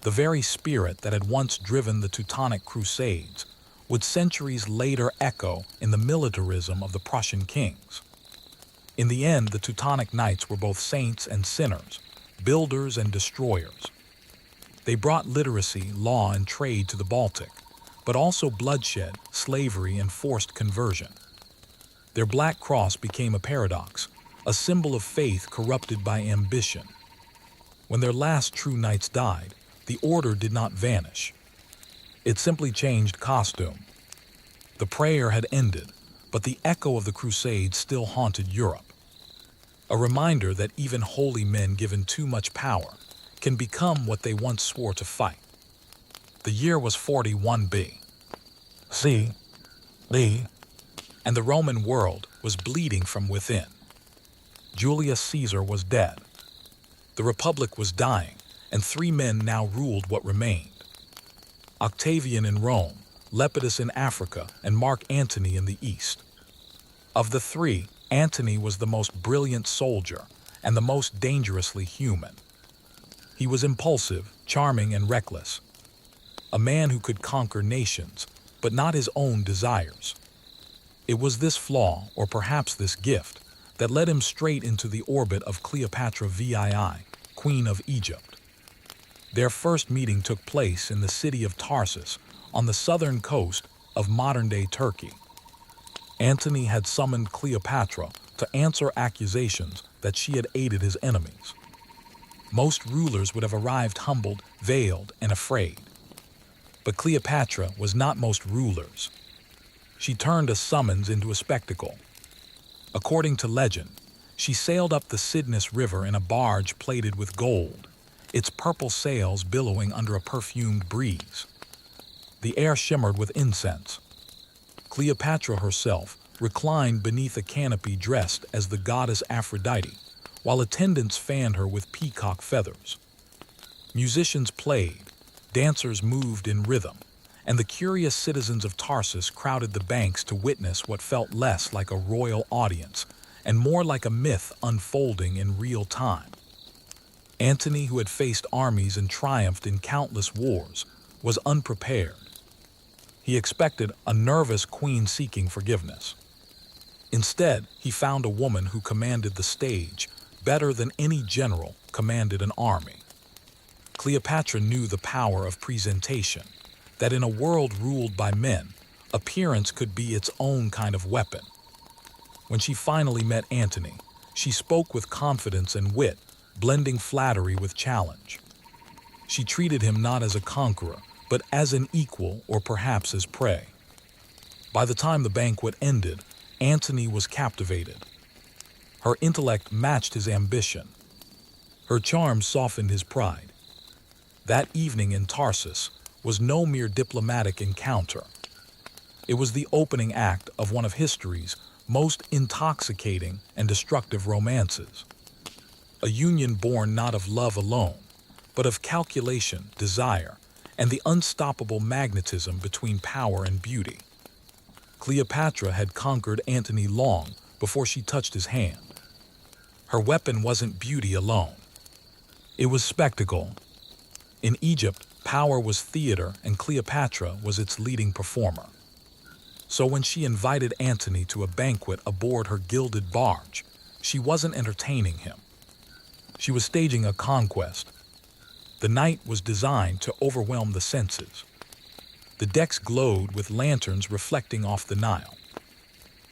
Speaker 1: The very spirit that had once driven the Teutonic Crusades would centuries later echo in the militarism of the Prussian kings. In the end, the Teutonic Knights were both saints and sinners, builders and destroyers. They brought literacy, law, and trade to the Baltic, but also bloodshed, slavery, and forced conversion. Their Black Cross became a paradox, a symbol of faith corrupted by ambition. When their last true knights died, the order did not vanish. It simply changed costume. The prayer had ended, but the echo of the Crusades still haunted Europe. A reminder that even holy men given too much power can become what they once swore to fight. The year was 41 B.C., and the Roman world was bleeding from within. Julius Caesar was dead. The Republic was dying, and 3 men now ruled what remained. Octavian in Rome, Lepidus in Africa, and Mark Antony in the East. Of the 3, Antony was the most brilliant soldier and the most dangerously human. He was impulsive, charming, and reckless. A man who could conquer nations, but not his own desires. It was this flaw, or perhaps this gift, that led him straight into the orbit of Cleopatra VII, Queen of Egypt. Their first meeting took place in the city of Tarsus, on the southern coast of modern-day Turkey. Antony had summoned Cleopatra to answer accusations that she had aided his enemies. Most rulers would have arrived humbled, veiled, and afraid. But Cleopatra was not most rulers. She turned a summons into a spectacle. According to legend, she sailed up the Cydnus River in a barge plated with gold, its purple sails billowing under a perfumed breeze. The air shimmered with incense. Cleopatra herself, reclined beneath a canopy dressed as the goddess Aphrodite, while attendants fanned her with peacock feathers. Musicians played, dancers moved in rhythm, and the curious citizens of Tarsus crowded the banks to witness what felt less like a royal audience and more like a myth unfolding in real time. Antony, who had faced armies and triumphed in countless wars, was unprepared. He expected a nervous queen seeking forgiveness. Instead, he found a woman who commanded the stage better than any general commanded an army. Cleopatra knew the power of presentation, that in a world ruled by men, appearance could be its own kind of weapon. When she finally met Antony, she spoke with confidence and wit, blending flattery with challenge. She treated him not as a conqueror, but as an equal or perhaps as prey. By the time the banquet ended, Antony was captivated. Her intellect matched his ambition. Her charm softened his pride. That evening in Tarsus was no mere diplomatic encounter. It was the opening act of one of history's most intoxicating and destructive romances. A union born not of love alone, but of calculation, desire, and the unstoppable magnetism between power and beauty. Cleopatra had conquered Antony long before she touched his hand. Her weapon wasn't beauty alone. It was spectacle. In Egypt, power was theater and Cleopatra was its leading performer. So when she invited Antony to a banquet aboard her gilded barge, she wasn't entertaining him. She was staging a conquest. The night was designed to overwhelm the senses. The decks glowed with lanterns reflecting off the Nile.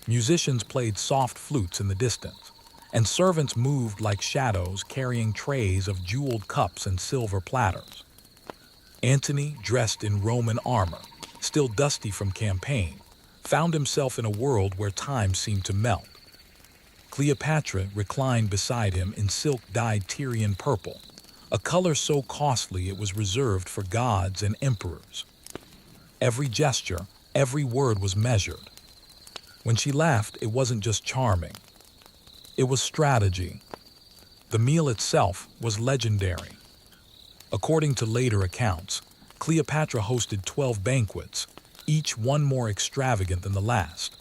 Speaker 1: Musicians played soft flutes in the distance, and servants moved like shadows carrying trays of jeweled cups and silver platters. Antony, dressed in Roman armor, still dusty from campaign, found himself in a world where time seemed to melt. Cleopatra reclined beside him in silk-dyed Tyrian purple, a color so costly it was reserved for gods and emperors. Every gesture, every word was measured. When she laughed, it wasn't just charming. It was strategy. The meal itself was legendary. According to later accounts, Cleopatra hosted 12 banquets, each one more extravagant than the last.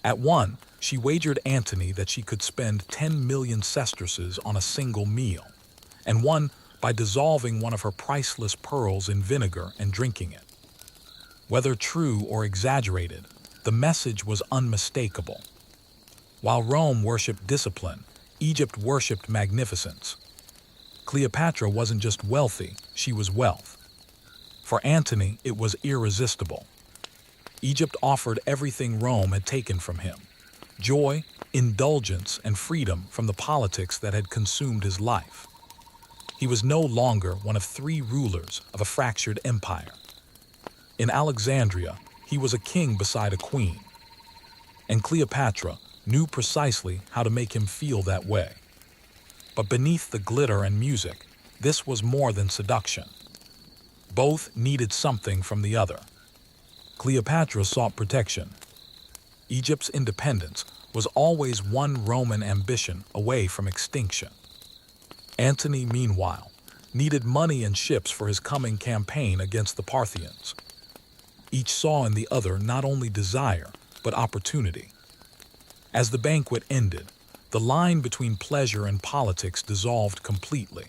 Speaker 1: At one, she wagered Antony that she could spend 10 million sesterces on a single meal, and won by dissolving one of her priceless pearls in vinegar and drinking it. Whether true or exaggerated, the message was unmistakable. While Rome worshipped discipline, Egypt worshipped magnificence. Cleopatra wasn't just wealthy, she was wealth. For Antony, it was irresistible. Egypt offered everything Rome had taken from him: joy, indulgence, and freedom from the politics that had consumed his life. He was no longer one of 3 rulers of a fractured empire. In Alexandria, he was a king beside a queen. And Cleopatra knew precisely how to make him feel that way. But beneath the glitter and music, this was more than seduction. Both needed something from the other. Cleopatra sought protection. Egypt's independence was always one Roman ambition away from extinction. Antony, meanwhile, needed money and ships for his coming campaign against the Parthians. Each saw in the other not only desire, but opportunity. As the banquet ended, the line between pleasure and politics dissolved completely.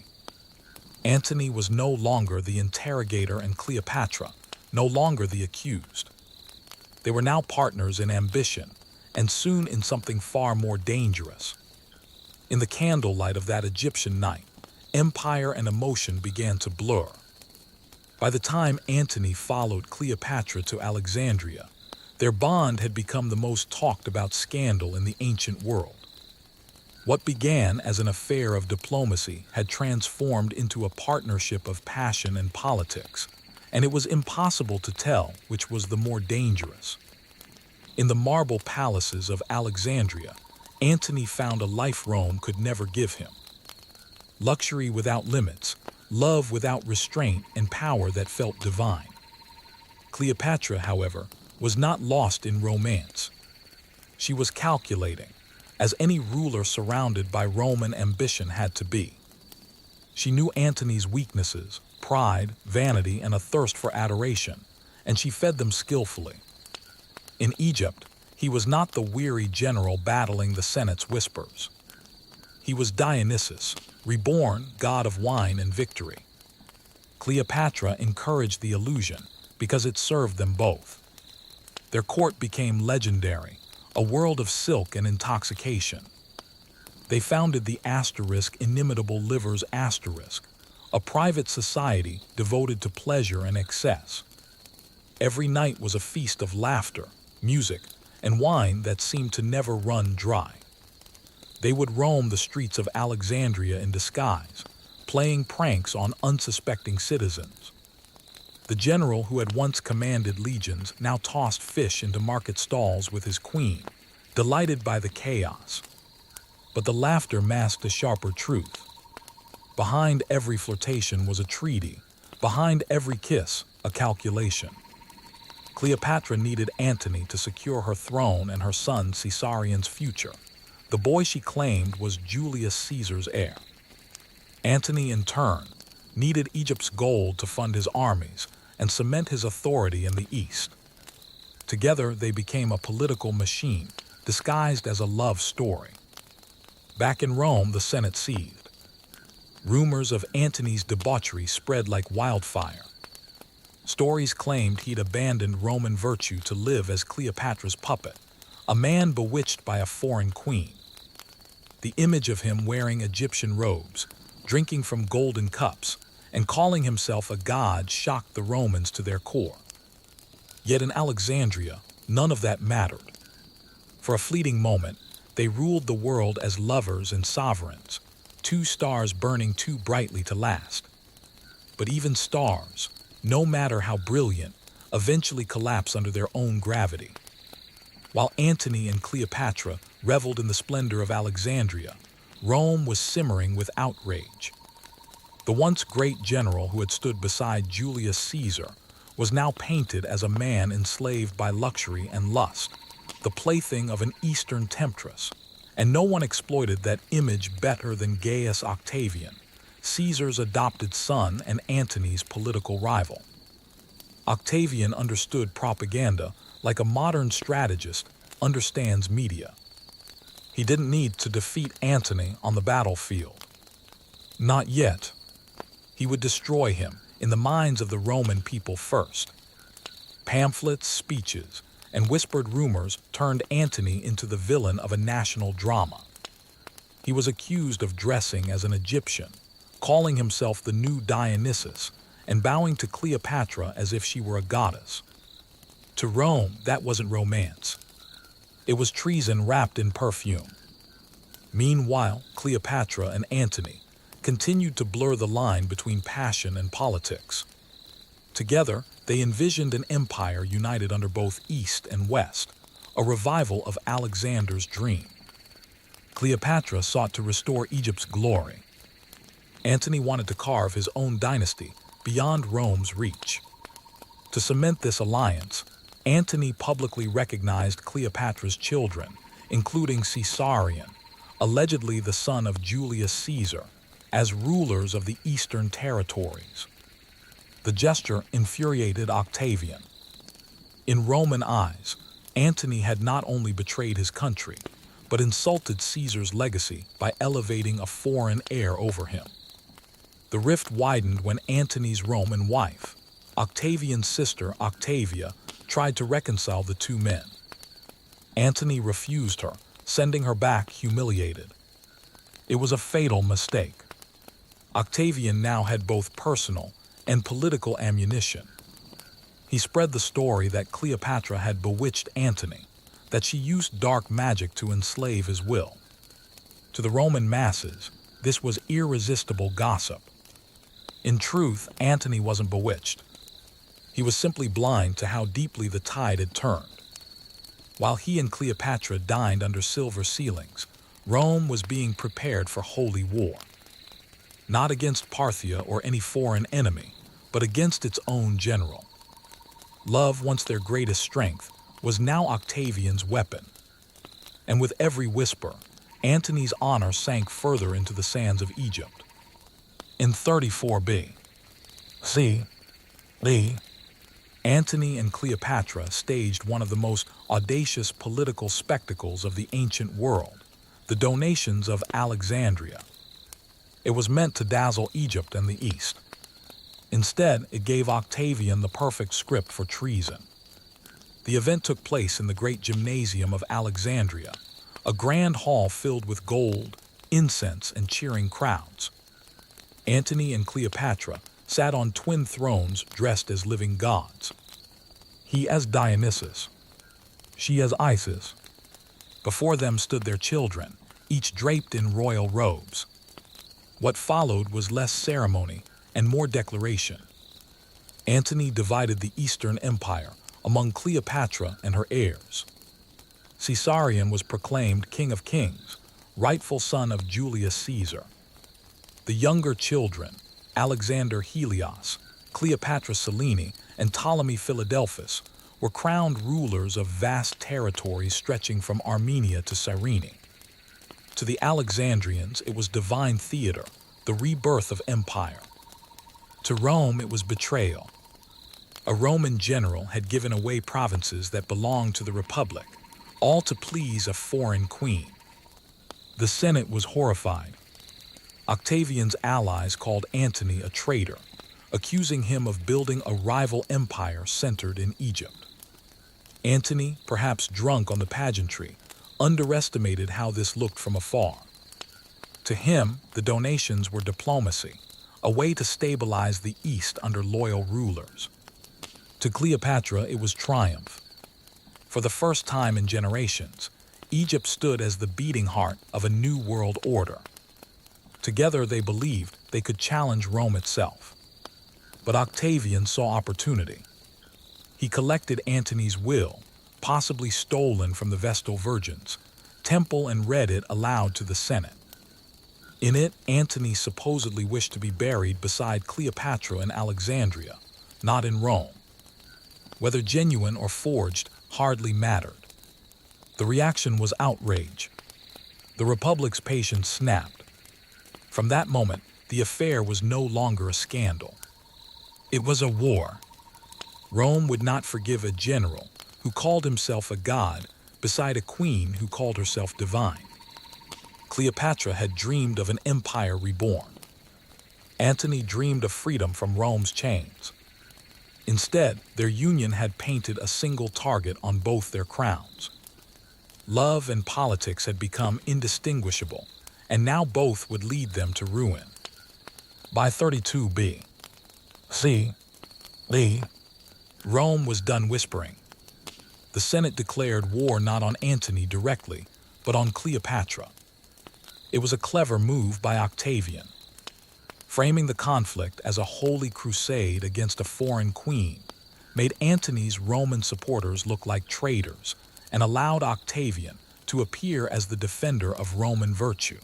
Speaker 1: Antony was no longer the interrogator and Cleopatra, no longer the accused. They were now partners in ambition, and soon in something far more dangerous. In the candlelight of that Egyptian night, empire and emotion began to blur. By the time Antony followed Cleopatra to Alexandria, their bond had become the most talked about scandal in the ancient world. What began as an affair of diplomacy had transformed into a partnership of passion and politics, and it was impossible to tell which was the more dangerous. In the marble palaces of Alexandria, Antony found a life Rome could never give him. Luxury without limits, love without restraint, and power that felt divine. Cleopatra, however, was not lost in romance. She was calculating, as any ruler surrounded by Roman ambition had to be. She knew Antony's weaknesses, pride, vanity, and a thirst for adoration, and she fed them skillfully. In Egypt, he was not the weary general battling the Senate's whispers. He was Dionysus, reborn god of wine and victory. Cleopatra encouraged the illusion because it served them both. Their court became legendary, a world of silk and intoxication. They founded the inimitable livers asterisk, a private society devoted to pleasure and excess. Every night was a feast of laughter, music, and wine that seemed to never run dry. They would roam the streets of Alexandria in disguise, playing pranks on unsuspecting citizens. The general who had once commanded legions now tossed fish into market stalls with his queen, delighted by the chaos. But the laughter masked a sharper truth. Behind every flirtation was a treaty, behind every kiss, a calculation. Cleopatra needed Antony to secure her throne and her son Caesarion's future. The boy she claimed was Julius Caesar's heir. Antony, in turn, needed Egypt's gold to fund his armies and cement his authority in the East. Together, they became a political machine disguised as a love story. Back in Rome, the Senate seethed. Rumors of Antony's debauchery spread like wildfire. Stories claimed he'd abandoned Roman virtue to live as Cleopatra's puppet, a man bewitched by a foreign queen. The image of him wearing Egyptian robes, drinking from golden cups, and calling himself a god shocked the Romans to their core. Yet in Alexandria, none of that mattered. For a fleeting moment, they ruled the world as lovers and sovereigns, two stars burning too brightly to last. But even stars, no matter how brilliant, eventually collapse under their own gravity. While Antony and Cleopatra reveled in the splendor of Alexandria, Rome was simmering with outrage. The once great general who had stood beside Julius Caesar was now painted as a man enslaved by luxury and lust, the plaything of an Eastern temptress, and no one exploited that image better than Gaius Octavian, Caesar's adopted son and Antony's political rival. Octavian understood propaganda like a modern strategist understands media. He didn't need to defeat Antony on the battlefield. Not yet. He would destroy him in the minds of the Roman people first. Pamphlets, speeches, and whispered rumors turned Antony into the villain of a national drama. He was accused of dressing as an Egyptian, calling himself the new Dionysus, and bowing to Cleopatra as if she were a goddess. To Rome, that wasn't romance. It was treason wrapped in perfume. Meanwhile, Cleopatra and Antony continued to blur the line between passion and politics. Together, they envisioned an empire united under both East and West, a revival of Alexander's dream. Cleopatra sought to restore Egypt's glory. Antony wanted to carve his own dynasty beyond Rome's reach. To cement this alliance, Antony publicly recognized Cleopatra's children, including Caesarion, allegedly the son of Julius Caesar, as rulers of the eastern territories. The gesture infuriated Octavian. In Roman eyes, Antony had not only betrayed his country, but insulted Caesar's legacy by elevating a foreign heir over him. The rift widened when Antony's Roman wife, Octavian's sister Octavia, tried to reconcile the two men. Antony refused her, sending her back humiliated. It was a fatal mistake. Octavian now had both personal and political ammunition. He spread the story that Cleopatra had bewitched Antony, that she used dark magic to enslave his will. To the Roman masses, this was irresistible gossip. In truth, Antony wasn't bewitched. He was simply blind to how deeply the tide had turned. While he and Cleopatra dined under silver ceilings, Rome was being prepared for holy war. Not against Parthia or any foreign enemy, but against its own general. Love, once their greatest strength, was now Octavian's weapon. and with every whisper, Antony's honor sank further into the sands of Egypt. In 34 B.C., Antony and Cleopatra staged one of the most audacious political spectacles of the ancient world, the donations of Alexandria. It was meant to dazzle Egypt and the East. Instead, it gave Octavian the perfect script for treason. The event took place in the great gymnasium of Alexandria, a grand hall filled with gold, incense, and cheering crowds. Antony and Cleopatra sat on twin thrones dressed as living gods. He as Dionysus, she as Isis. Before them stood their children, each draped in royal robes. What followed was less ceremony and more declaration. Antony divided the Eastern Empire among Cleopatra and her heirs. Caesarion was proclaimed King of Kings, rightful son of Julius Caesar. The younger children, Alexander Helios, Cleopatra Selene, and Ptolemy Philadelphus, were crowned rulers of vast territories stretching from Armenia to Cyrene. To the Alexandrians, it was divine theater, the rebirth of empire. To Rome, it was betrayal. A Roman general had given away provinces that belonged to the Republic, all to please a foreign queen. The Senate was horrified. Octavian's allies called Antony a traitor, accusing him of building a rival empire centered in Egypt. Antony, perhaps drunk on the pageantry, underestimated how this looked from afar. To him, the donations were diplomacy, a way to stabilize the East under loyal rulers. To Cleopatra, it was triumph. For the first time in generations, Egypt stood as the beating heart of a new world order. Together they believed they could challenge Rome itself. But Octavian saw opportunity. He collected Antony's will, possibly stolen from the Vestal Virgins, temple, and read it aloud to the Senate. In it, Antony supposedly wished to be buried beside Cleopatra in Alexandria, not in Rome. Whether genuine or forged hardly mattered. The reaction was outrage. The Republic's patience snapped. From that moment, the affair was no longer a scandal. It was a war. Rome would not forgive a general who called himself a god beside a queen who called herself divine. Cleopatra had dreamed of an empire reborn. Antony dreamed of freedom from Rome's chains. Instead, their union had painted a single target on both their crowns. Love and politics had become indistinguishable, and now both would lead them to ruin. By 32 B.C., Rome was done whispering. The Senate declared war not on Antony directly, but on Cleopatra. It was a clever move by Octavian. Framing the conflict as a holy crusade against a foreign queen made Antony's Roman supporters look like traitors and allowed Octavian to appear as the defender of Roman virtue.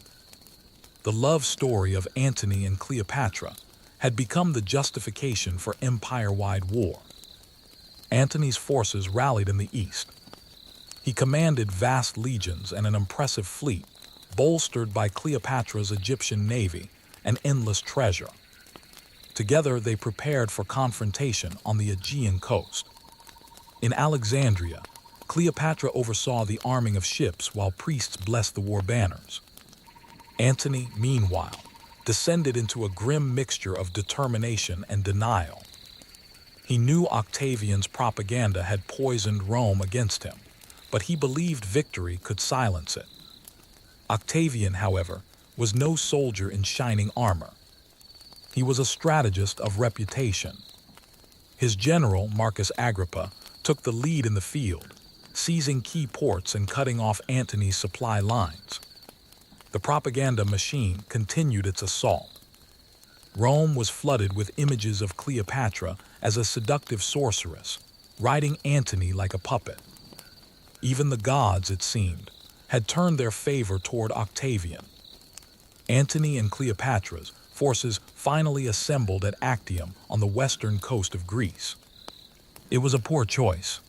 Speaker 1: The love story of Antony and Cleopatra had become the justification for empire-wide war. Antony's forces rallied in the east. He commanded vast legions and an impressive fleet, bolstered by Cleopatra's Egyptian navy and endless treasure. Together, they prepared for confrontation on the Aegean coast. In Alexandria, Cleopatra oversaw the arming of ships while priests blessed the war banners. Antony, meanwhile, descended into a grim mixture of determination and denial. He knew Octavian's propaganda had poisoned Rome against him, but he believed victory could silence it. Octavian, however, was no soldier in shining armor. He was a strategist of reputation. His general, Marcus Agrippa, took the lead in the field, seizing key ports and cutting off Antony's supply lines. The propaganda machine continued its assault. Rome was flooded with images of Cleopatra as a seductive sorceress, riding Antony like a puppet. Even the gods, it seemed, had turned their favor toward Octavian. Antony and Cleopatra's forces finally assembled at Actium on the western coast of Greece. It was a poor choice.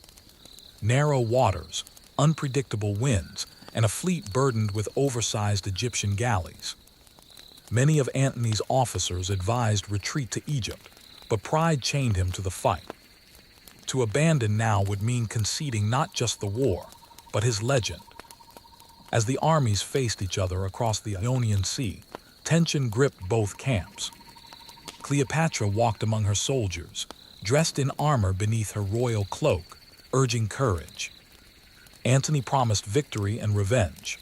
Speaker 1: Narrow waters, unpredictable winds, and a fleet burdened with oversized Egyptian galleys. Many of Antony's officers advised retreat to Egypt, but pride chained him to the fight. To abandon now would mean conceding not just the war, but his legend. As the armies faced each other across the Ionian Sea, tension gripped both camps. Cleopatra walked among her soldiers, dressed in armor beneath her royal cloak, urging courage. Antony promised victory and revenge.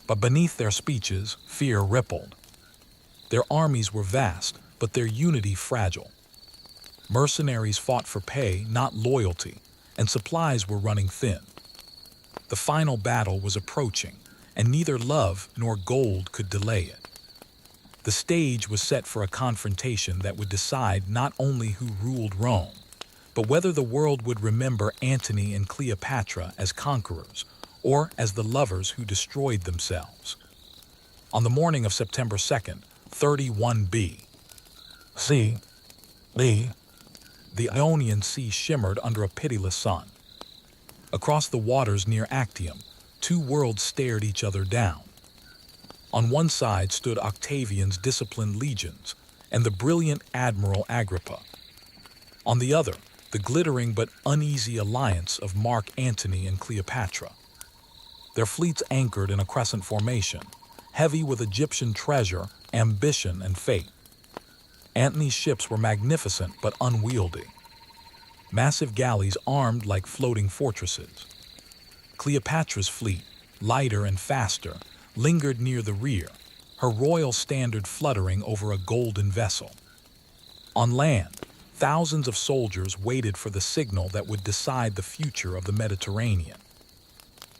Speaker 1: But beneath their speeches, fear rippled. Their armies were vast, but their unity fragile. Mercenaries fought for pay, not loyalty, and supplies were running thin. The final battle was approaching, and neither love nor gold could delay it. The stage was set for a confrontation that would decide not only who ruled Rome, but whether the world would remember Antony and Cleopatra as conquerors or as the lovers who destroyed themselves. On the morning of September 2nd, 31 B.C., the Ionian Sea shimmered under a pitiless sun. Across the waters near Actium, two worlds stared each other down. On one side stood Octavian's disciplined legions and the brilliant Admiral Agrippa. On the other, the glittering but uneasy alliance of Mark Antony and Cleopatra. Their fleets anchored in a crescent formation, heavy with Egyptian treasure, ambition, and fate. Antony's ships were magnificent but unwieldy. Massive galleys armed like floating fortresses. Cleopatra's fleet, lighter and faster, lingered near the rear, her royal standard fluttering over a golden vessel. On land, thousands of soldiers waited for the signal that would decide the future of the Mediterranean.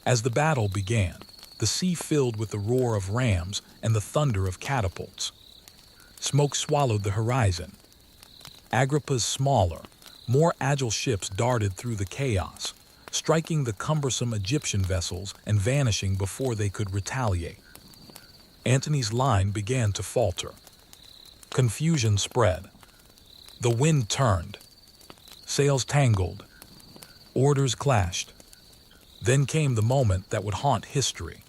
Speaker 1: As the battle began, the sea filled with the roar of rams and the thunder of catapults. Smoke swallowed the horizon. Agrippa's smaller, more agile ships darted through the chaos, striking the cumbersome Egyptian vessels and vanishing before they could retaliate. Antony's line began to falter. Confusion spread. The wind turned. Sails tangled. Orders clashed. Then came the moment that would haunt history.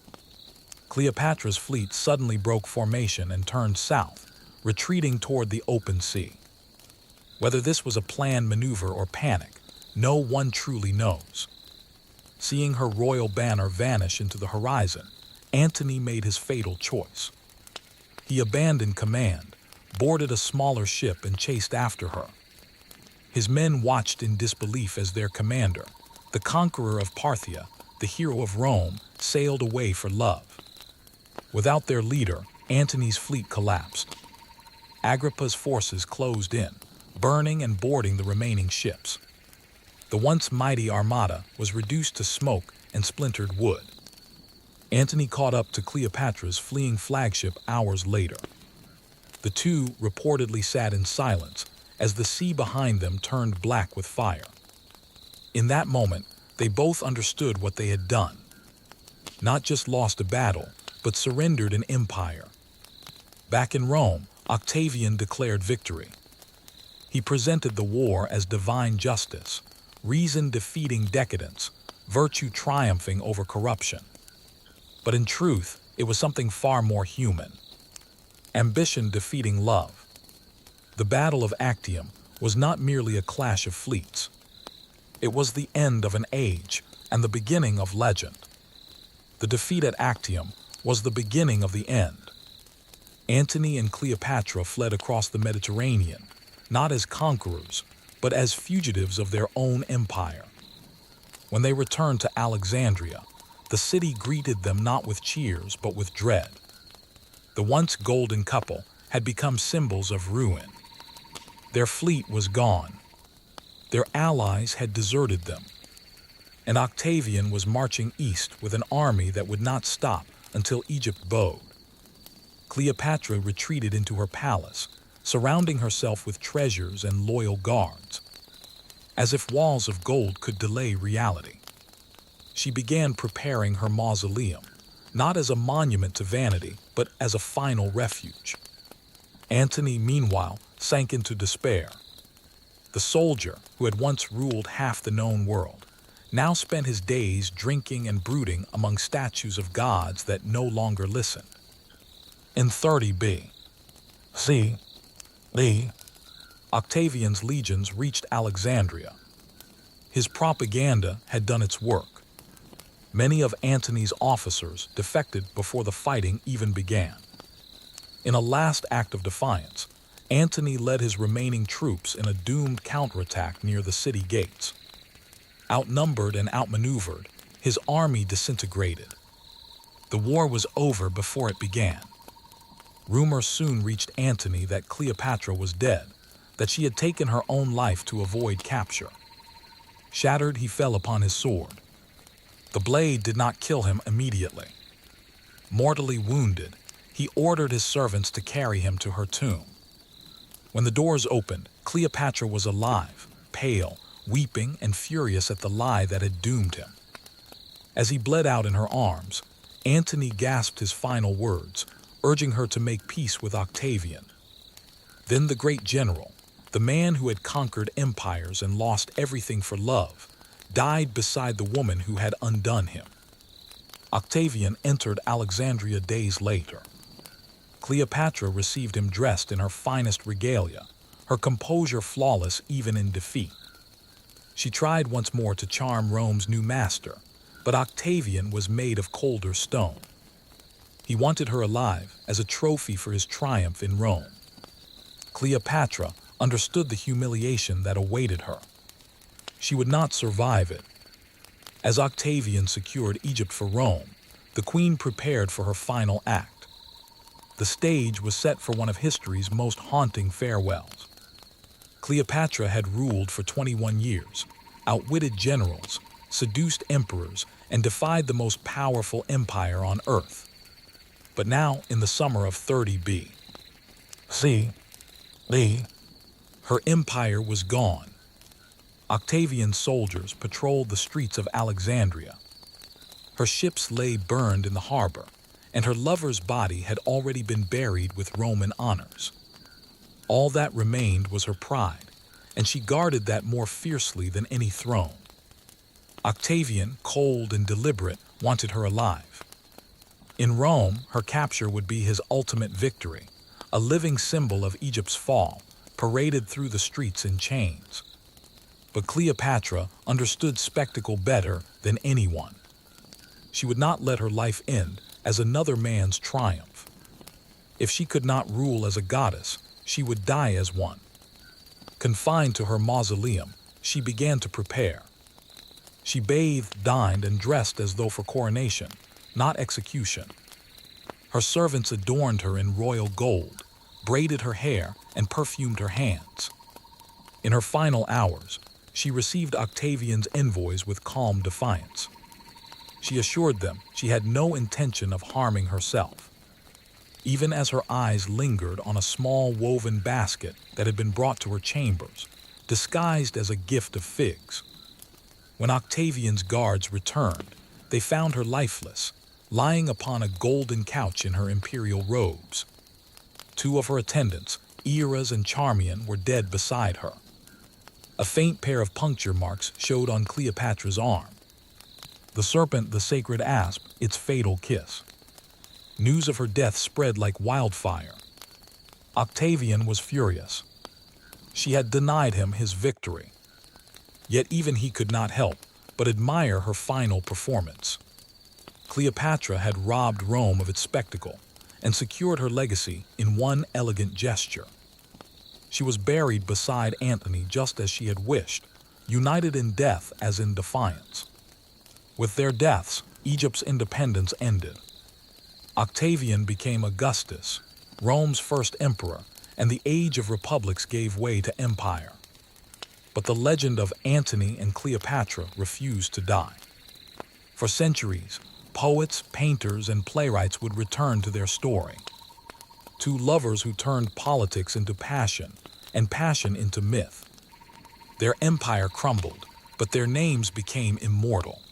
Speaker 1: Cleopatra's fleet suddenly broke formation and turned south, retreating toward the open sea. Whether this was a planned maneuver or panic, no one truly knows. Seeing her royal banner vanish into the horizon, Antony made his fatal choice. He abandoned command, boarded a smaller ship, and chased after her. His men watched in disbelief as their commander, the conqueror of Parthia, the hero of Rome, sailed away for love. Without their leader, Antony's fleet collapsed. Agrippa's forces closed in, burning and boarding the remaining ships. The once mighty armada was reduced to smoke and splintered wood. Antony caught up to Cleopatra's fleeing flagship hours later. The two reportedly sat in silence as the sea behind them turned black with fire. In that moment, they both understood what they had done. Not just lost a battle, but surrendered an empire. Back in Rome, Octavian declared victory. He presented the war as divine justice, reason defeating decadence, virtue triumphing over corruption. But in truth, it was something far more human. Ambition defeating love. The Battle of Actium was not merely a clash of fleets. It was the end of an age and the beginning of legend. The defeat at Actium was the beginning of the end. Antony and Cleopatra fled across the Mediterranean, not as conquerors, but as fugitives of their own empire. When they returned to Alexandria, the city greeted them not with cheers, but with dread. The once golden couple had become symbols of ruin. Their fleet was gone. Their allies had deserted them. And Octavian was marching east with an army that would not stop until Egypt bowed. Cleopatra retreated into her palace, surrounding herself with treasures and loyal guards. As if walls of gold could delay reality. She began preparing her mausoleum, not as a monument to vanity, but as a final refuge. Antony, meanwhile, sank into despair. The soldier, who had once ruled half the known world, now spent his days drinking and brooding among statues of gods that no longer listened. In 30 B.C., Octavian's legions reached Alexandria. His propaganda had done its work. Many of Antony's officers defected before the fighting even began. In a last act of defiance, Antony led his remaining troops in a doomed counterattack near the city gates. Outnumbered and outmaneuvered, his army disintegrated. The war was over before it began. Rumor soon reached Antony that Cleopatra was dead, that she had taken her own life to avoid capture. Shattered, he fell upon his sword. The blade did not kill him immediately. Mortally wounded, he ordered his servants to carry him to her tomb. When the doors opened, Cleopatra was alive, pale, weeping and furious at the lie that had doomed him. As he bled out in her arms, Antony gasped his final words, urging her to make peace with Octavian. Then the great general, the man who had conquered empires and lost everything for love, died beside the woman who had undone him. Octavian entered Alexandria days later. Cleopatra received him dressed in her finest regalia, her composure flawless even in defeat. She tried once more to charm Rome's new master, but Octavian was made of colder stone. He wanted her alive as a trophy for his triumph in Rome. Cleopatra understood the humiliation that awaited her. She would not survive it. As Octavian secured Egypt for Rome, the queen prepared for her final act. The stage was set for one of history's most haunting farewells. Cleopatra had ruled for 21 years, outwitted generals, seduced emperors, and defied the most powerful empire on earth. But now, in the summer of 30 B.C., her empire was gone. Octavian's soldiers patrolled the streets of Alexandria. Her ships lay burned in the harbor, and her lover's body had already been buried with Roman honors. All that remained was her pride, and she guarded that more fiercely than any throne. Octavian, cold and deliberate, wanted her alive. In Rome, her capture would be his ultimate victory, a living symbol of Egypt's fall, paraded through the streets in chains. But Cleopatra understood spectacle better than anyone. She would not let her life end as another man's triumph. If she could not rule as a goddess, she would die as one. Confined to her mausoleum, she began to prepare. She bathed, dined, and dressed as though for coronation, not execution. Her servants adorned her in royal gold, braided her hair, and perfumed her hands. In her final hours, she received Octavian's envoys with calm defiance. She assured them she had no intention of harming herself. Even as her eyes lingered on a small woven basket that had been brought to her chambers, disguised as a gift of figs. When Octavian's guards returned, they found her lifeless, lying upon a golden couch in her imperial robes. Two of her attendants, Eras and Charmian, were dead beside her. A faint pair of puncture marks showed on Cleopatra's arm. The serpent, the sacred asp, its fatal kiss. News of her death spread like wildfire. Octavian was furious. She had denied him his victory. Yet even he could not help but admire her final performance. Cleopatra had robbed Rome of its spectacle and secured her legacy in one elegant gesture. She was buried beside Antony just as she had wished, united in death as in defiance. With their deaths, Egypt's independence ended. Octavian became Augustus, Rome's first emperor, and the age of republics gave way to empire. But the legend of Antony and Cleopatra refused to die. For centuries, poets, painters, and playwrights would return to their story. Two lovers who turned politics into passion, and passion into myth. Their empire crumbled, but their names became immortal.